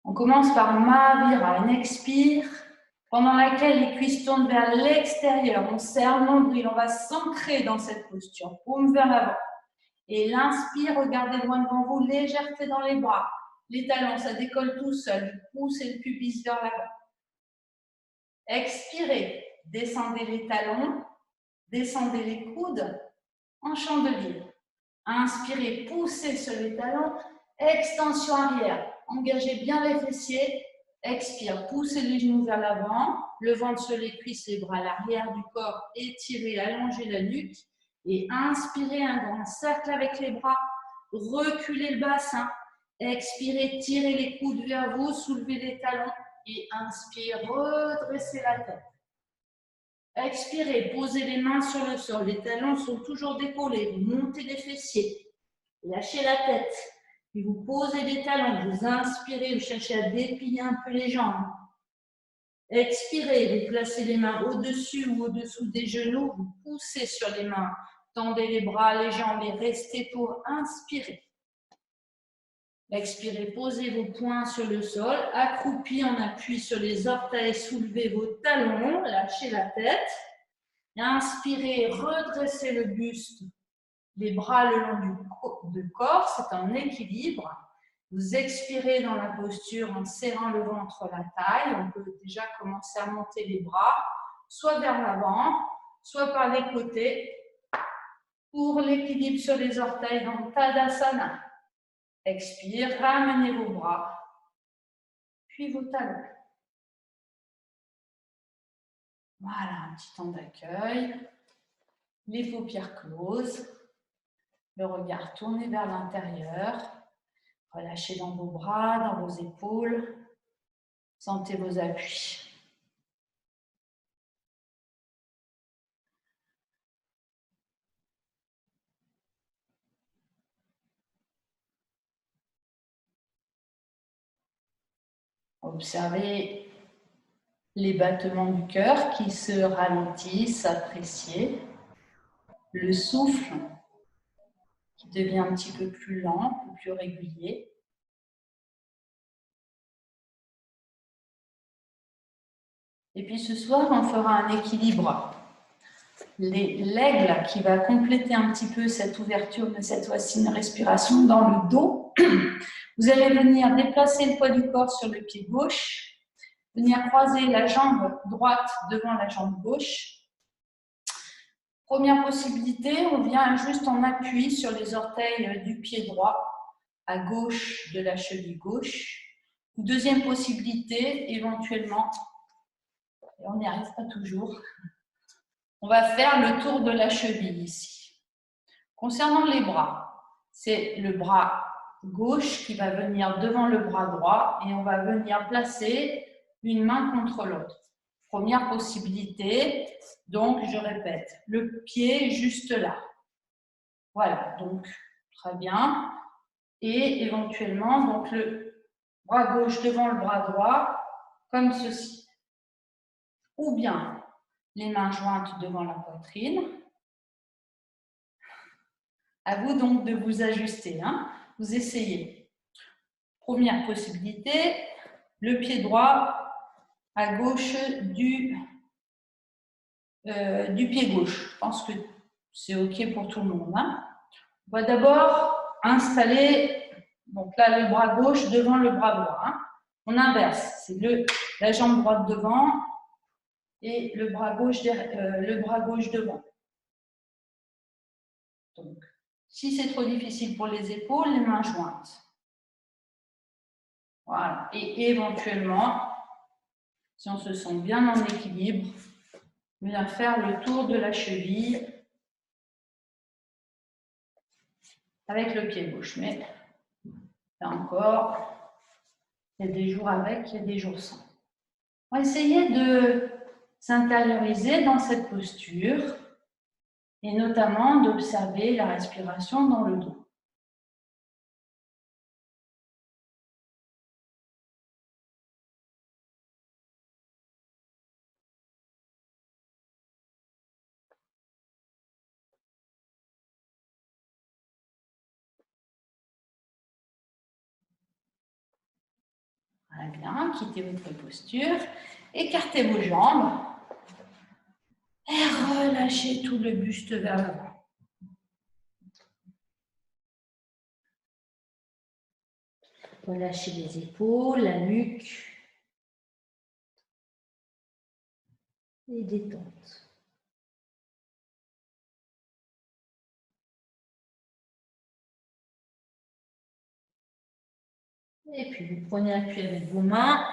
On commence par Mahavira, une expire, pendant laquelle les cuisses tournent vers l'extérieur. On serre le nombril, on va s'ancrer dans cette posture, paume vers l'avant. Et l'inspire, regardez loin devant vous, légèreté dans les bras. Les talons, ça décolle tout seul. Poussez le pubis vers l'avant. Expirez, descendez les talons, descendez les coudes en chandelier. Inspirez, poussez sur les talons, extension arrière. Engagez bien les fessiers. Expire, poussez les genoux vers l'avant, le ventre sur les cuisses, les bras à l'arrière du corps, étirez, allongez la nuque. Et inspirez un grand cercle avec les bras, reculez le bassin. Expirez, tirez les coudes vers vous, soulevez les talons. Et inspire, redressez la tête. Expirez, posez les mains sur le sol. Les talons sont toujours décollés. Vous montez les fessiers. Lâchez la tête. Puis vous posez les talons. Vous inspirez, vous cherchez à déplier un peu les jambes. Expirez, vous placez les mains au-dessus ou au-dessous des genoux. Vous poussez sur les mains. Tendez les bras, les jambes et restez pour inspirer. Expirez, posez vos poings sur le sol, accroupi en appui sur les orteils, soulevez vos talons, lâchez la tête. Inspirez, redressez le buste, les bras le long du corps, c'est un équilibre. Vous expirez dans la posture en serrant le ventre, la taille. On peut déjà commencer à monter les bras, soit vers l'avant, soit par les côtés, pour l'équilibre sur les orteils dans Tadasana. Expire, ramenez vos bras, puis vos talons. Voilà, un petit temps d'accueil. Les paupières closes. Le regard tourné vers l'intérieur. Relâchez dans vos bras, dans vos épaules. Sentez vos appuis. Observez les battements du cœur qui se ralentissent, appréciez. Le souffle qui devient un petit peu plus lent, plus régulier. Et puis ce soir, on fera un équilibre. L'aigle qui va compléter un petit peu cette ouverture, mais cette fois-ci une respiration dans le dos. Vous allez venir déplacer le poids du corps sur le pied gauche, venir croiser la jambe droite devant la jambe gauche. Première possibilité, on vient juste en appui sur les orteils du pied droit, à gauche de la cheville gauche. Deuxième possibilité, éventuellement, et on n'y arrive pas toujours, on va faire le tour de la cheville ici. Concernant les bras, c'est le bras gauche qui va venir devant le bras droit et on va venir placer une main contre l'autre. Première possibilité, donc je répète, le pied juste là. Voilà, donc très bien. Et éventuellement, donc le bras gauche devant le bras droit, comme ceci. Ou bien les mains jointes devant la poitrine. À vous donc de vous ajuster, hein. Vous essayez. Première possibilité, le pied droit à gauche du pied gauche. Je pense que c'est OK pour tout le monde, hein. On va d'abord installer, donc là, le bras gauche devant le bras droit, hein. On inverse, c'est la jambe droite devant et le bras gauche devant. Donc, si c'est trop difficile pour les épaules, les mains jointes. Voilà. Et éventuellement, si on se sent bien en équilibre, on vient faire le tour de la cheville avec le pied gauche. Mais là encore, il y a des jours avec, il y a des jours sans. On va essayer de s'intérioriser dans cette posture et notamment d'observer la respiration dans le dos. Très bien, quittez votre posture, écartez vos jambes et relâchez tout le buste vers l'avant. Relâchez les épaules, la nuque et détente. Et puis vous prenez appui avec vos mains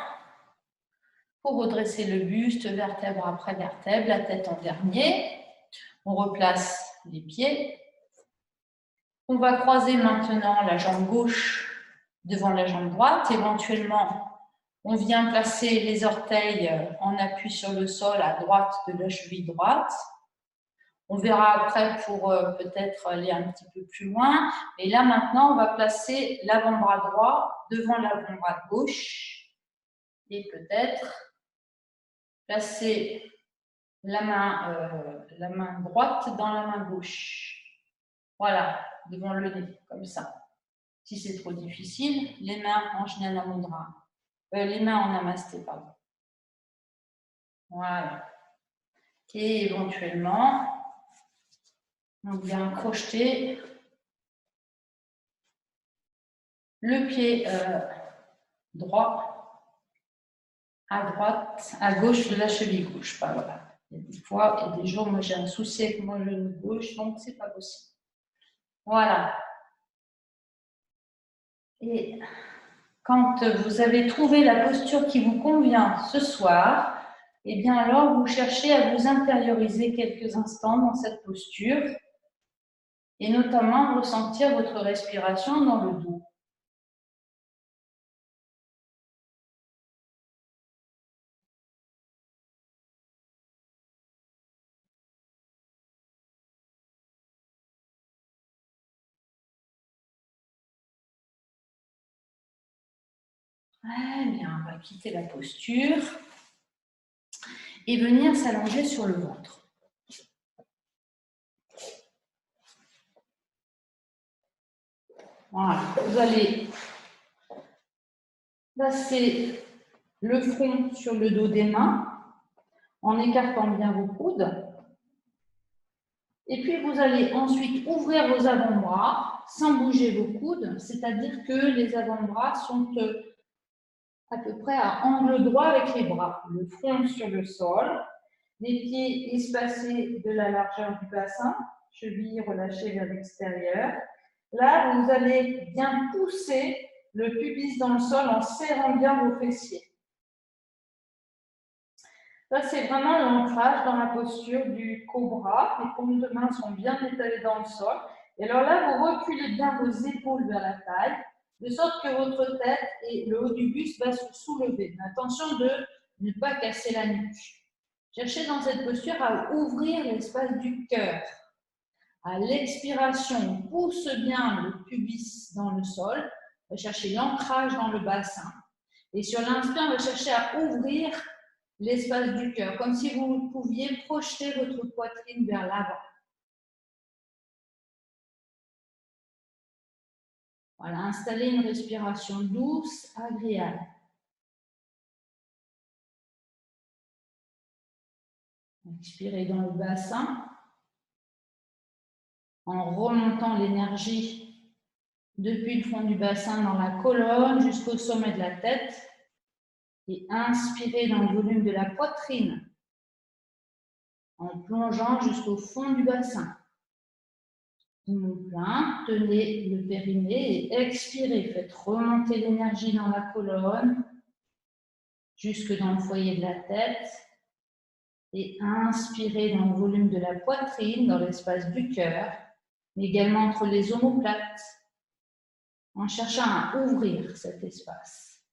pour redresser le buste, vertèbre après vertèbre, la tête en dernier. On replace les pieds. On va croiser maintenant la jambe gauche devant la jambe droite. Éventuellement, on vient placer les orteils en appui sur le sol à droite de la cheville droite. On verra après pour peut-être aller un petit peu plus loin. Et là, maintenant, on va placer l'avant-bras droit devant l'avant-bras gauche. Et peut-être placer la main droite dans la main gauche. Voilà, devant le nez, comme ça. Si c'est trop difficile, les mains en Jnana Mudra. Les mains en Namasté, pardon. Voilà. Et éventuellement, on vient crocheter le pied droit à droite, à gauche de la cheville gauche. Enfin, voilà. Il y a des fois, il y a des jours, moi j'ai un souci avec mon genou gauche, donc c'est pas possible. Voilà. Et quand vous avez trouvé la posture qui vous convient ce soir, eh bien alors vous cherchez à vous intérioriser quelques instants dans cette posture. et notamment ressentir votre respiration dans le dos. Très bien, on va quitter la posture et venir s'allonger sur le ventre. Voilà, vous allez placer le front sur le dos des mains en écartant bien vos coudes. Et puis, vous allez ensuite ouvrir vos avant-bras sans bouger vos coudes, c'est-à-dire que les avant-bras sont à peu près à angle droit avec les bras. Le front sur le sol, les pieds espacés de la largeur du bassin, chevilles relâchées vers l'extérieur. Là, vous allez bien pousser le pubis dans le sol en serrant bien vos fessiers. Là, c'est vraiment l'ancrage dans la posture du cobra. Les paumes de main sont bien étalées dans le sol. Et alors là, vous reculez bien vos épaules vers la taille, de sorte que votre tête et le haut du buste va se soulever. Mais attention de ne pas casser la nuque. Cherchez dans cette posture à ouvrir l'espace du cœur. À l'expiration, on pousse bien le pubis dans le sol. On va chercher l'ancrage dans le bassin. Et sur l'inspire, on va chercher à ouvrir l'espace du cœur, comme si vous pouviez projeter votre poitrine vers l'avant. Voilà, installez une respiration douce, agréable. Expirez dans le bassin en remontant l'énergie depuis le fond du bassin dans la colonne jusqu'au sommet de la tête. Et inspirez dans le volume de la poitrine en plongeant jusqu'au fond du bassin. Poumon plein, tenez le périnée et expirez. Faites remonter l'énergie dans la colonne jusque dans le foyer de la tête. Et inspirez dans le volume de la poitrine, dans l'espace du cœur, mais également entre les omoplates, en cherchant à ouvrir cet espace.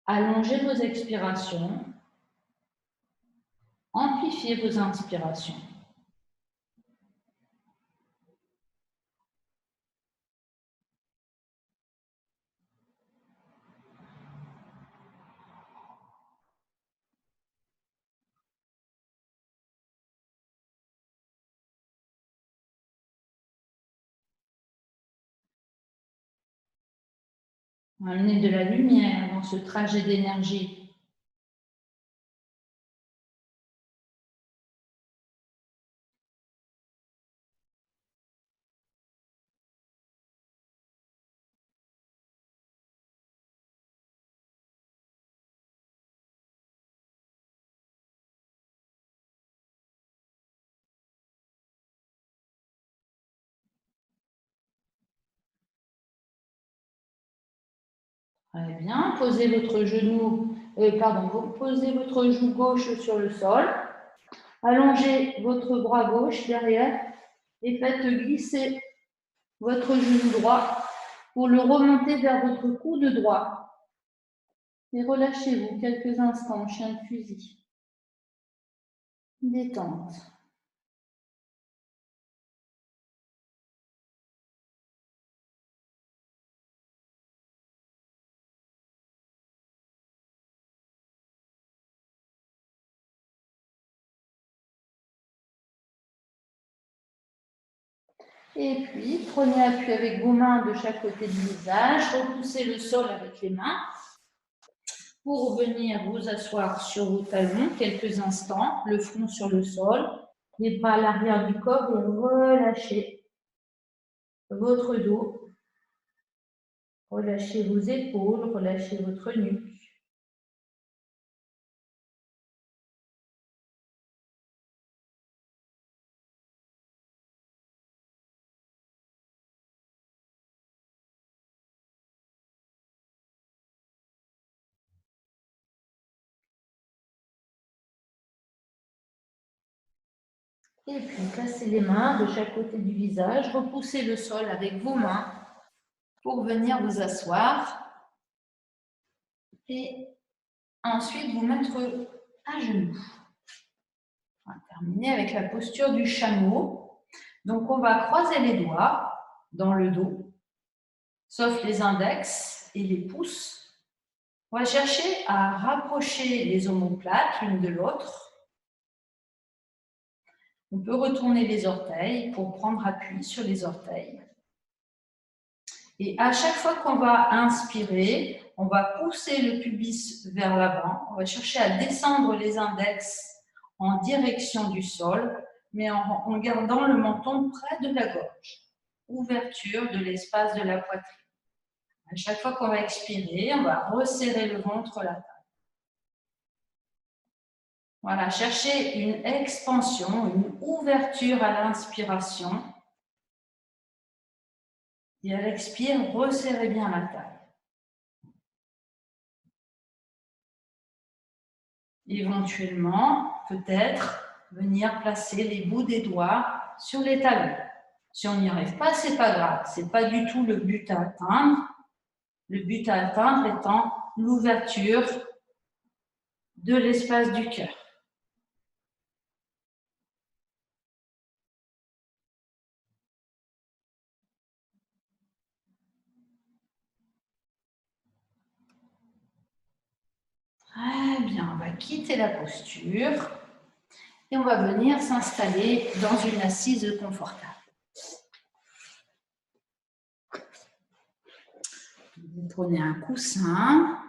Allongez vos expirations, amplifiez vos inspirations. Amenez de la lumière dans ce trajet d'énergie. Très bien, posez votre genou, posez votre joue gauche sur le sol, allongez votre bras gauche derrière et faites glisser votre genou droit pour le remonter vers votre coude droit. Et relâchez-vous quelques instants, chien de fusil. Détente. Et puis, prenez appui avec vos mains de chaque côté du visage, repoussez le sol avec les mains pour venir vous asseoir sur vos talons quelques instants, le front sur le sol, les bras à l'arrière du corps et relâchez votre dos, relâchez vos épaules, relâchez votre nuque. Et puis, placez les mains de chaque côté du visage, repoussez le sol avec vos mains pour venir vous asseoir. Et ensuite, vous mettre à genoux. On va terminer avec la posture du chameau. Donc, on va croiser les doigts dans le dos, sauf les index et les pouces. On va chercher à rapprocher les omoplates l'une de l'autre. On peut retourner les orteils pour prendre appui sur les orteils. Et à chaque fois qu'on va inspirer, on va pousser le pubis vers l'avant. On va chercher à descendre les index en direction du sol, mais en gardant le menton près de la gorge. Ouverture de l'espace de la poitrine. À chaque fois qu'on va expirer, on va resserrer le ventre, la taille. Voilà, cherchez une expansion, une ouverture à l'inspiration. Et à l'expire, resserrez bien la taille. Éventuellement, peut-être, venir placer les bouts des doigts sur les talons. Si on n'y arrive pas, c'est pas grave. C'est pas du tout le but à atteindre. Le but à atteindre étant l'ouverture de l'espace du cœur. Très bien, on va quitter la posture et on va venir s'installer dans une assise confortable. Vous prenez un coussin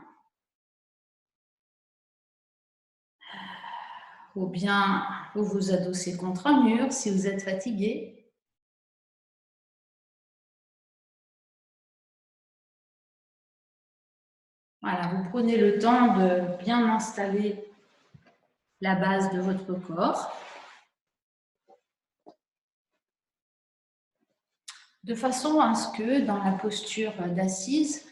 ou bien vous vous adossez contre un mur si vous êtes fatigué. Voilà, vous prenez le temps de bien installer la base de votre corps, de façon à ce que dans la posture d'assise,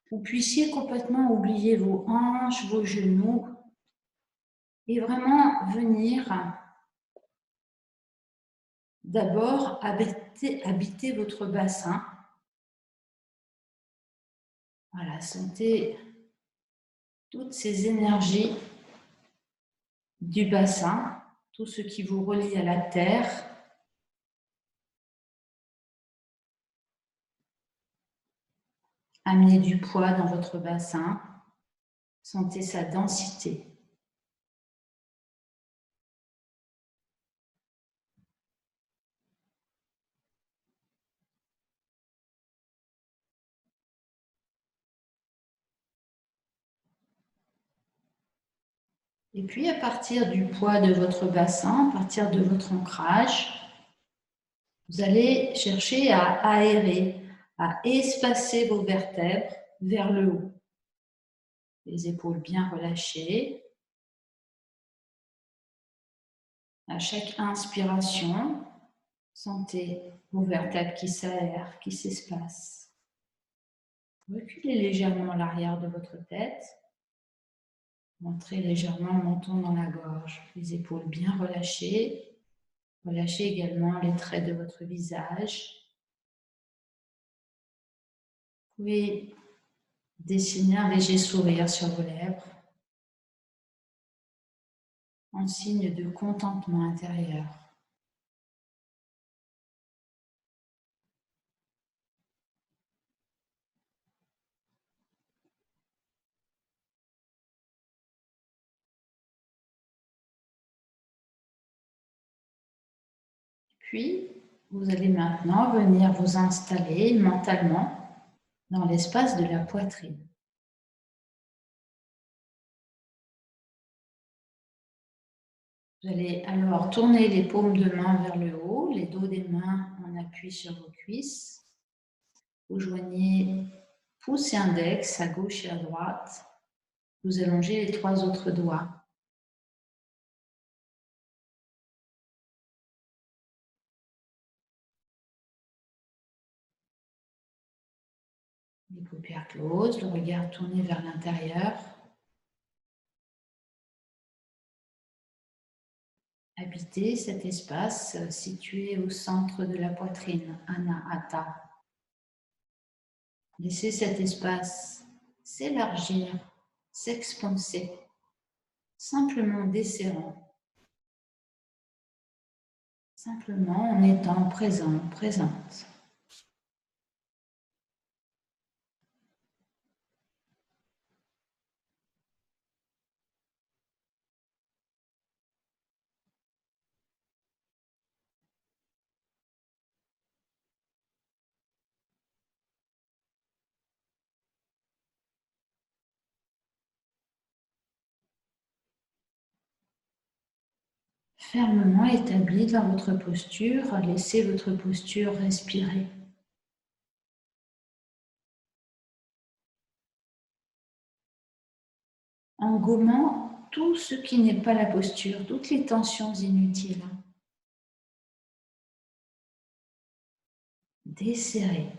vous puissiez complètement oublier vos hanches, vos genoux, et vraiment venir d'abord habiter votre bassin. Voilà, sentez toutes ces énergies du bassin, tout ce qui vous relie à la terre. Amenez du poids dans votre bassin, sentez sa densité. Et puis, à partir du poids de votre bassin, à partir de votre ancrage, vous allez chercher à aérer, à espacer vos vertèbres vers le haut. Les épaules bien relâchées. À chaque inspiration, sentez vos vertèbres qui s'aèrent, qui s'espacent. Reculez légèrement l'arrière de votre tête. Montrez légèrement le menton dans la gorge. Les épaules bien relâchées. Relâchez également les traits de votre visage. Vous pouvez dessiner un léger sourire sur vos lèvres en signe de contentement intérieur. Puis, vous allez maintenant venir vous installer mentalement dans l'espace de la poitrine. Vous allez alors tourner les paumes de main vers le haut, les dos des mains en appui sur vos cuisses. Vous joignez pouce et index à gauche et à droite. Vous allongez les 3 autres doigts. Les paupières closes, le regard tourné vers l'intérieur. habiter cet espace situé au centre de la poitrine, Anahata. Laissez cet espace s'élargir, s'expanser, simplement desserrant, simplement en étant présent, présente. Fermement établi dans votre posture, laissez votre posture respirer. En gommant tout ce qui n'est pas la posture, toutes les tensions inutiles. Desserrez.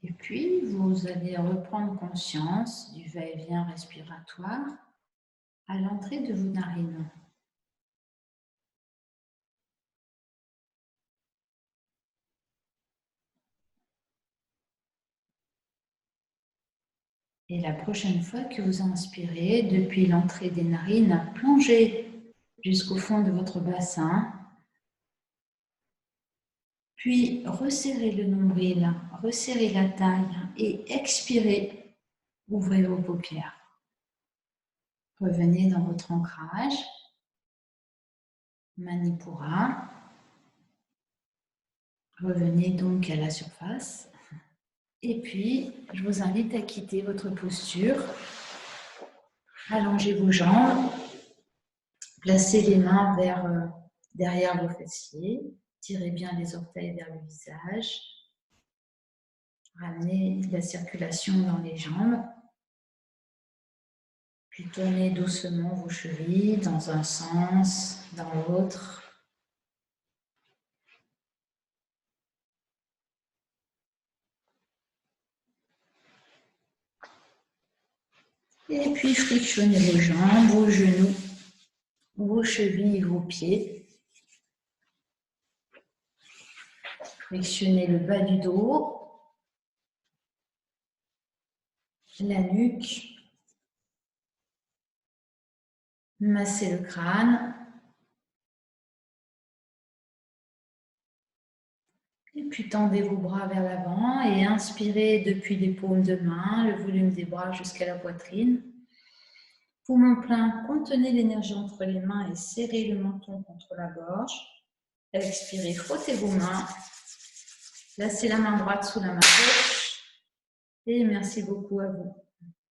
Et puis, vous allez reprendre conscience du va-et-vient respiratoire à l'entrée de vos narines. Et la prochaine fois que vous inspirez, depuis l'entrée des narines, plongez jusqu'au fond de votre bassin, puis resserrez le nombril, resserrez la taille et expirez, ouvrez vos paupières. Revenez dans votre ancrage, Manipura. Revenez donc à la surface. Et puis, je vous invite à quitter votre posture. Allongez vos jambes. Placez les mains derrière vos fessiers. Tirez bien les orteils vers le visage. Ramenez la circulation dans les jambes. Puis tournez doucement vos chevilles dans un sens, dans l'autre. Et puis frictionnez vos jambes, vos genoux, vos chevilles, vos pieds. Frictionnez le bas du dos, la nuque, massez le crâne. Et puis tendez vos bras vers l'avant et inspirez depuis les paumes de main, le volume des bras jusqu'à la poitrine. Poumon plein, contenez l'énergie entre les mains et serrez le menton contre la gorge. Expirez, frottez vos mains. Placez la main droite sous la main gauche. Et merci beaucoup à vous.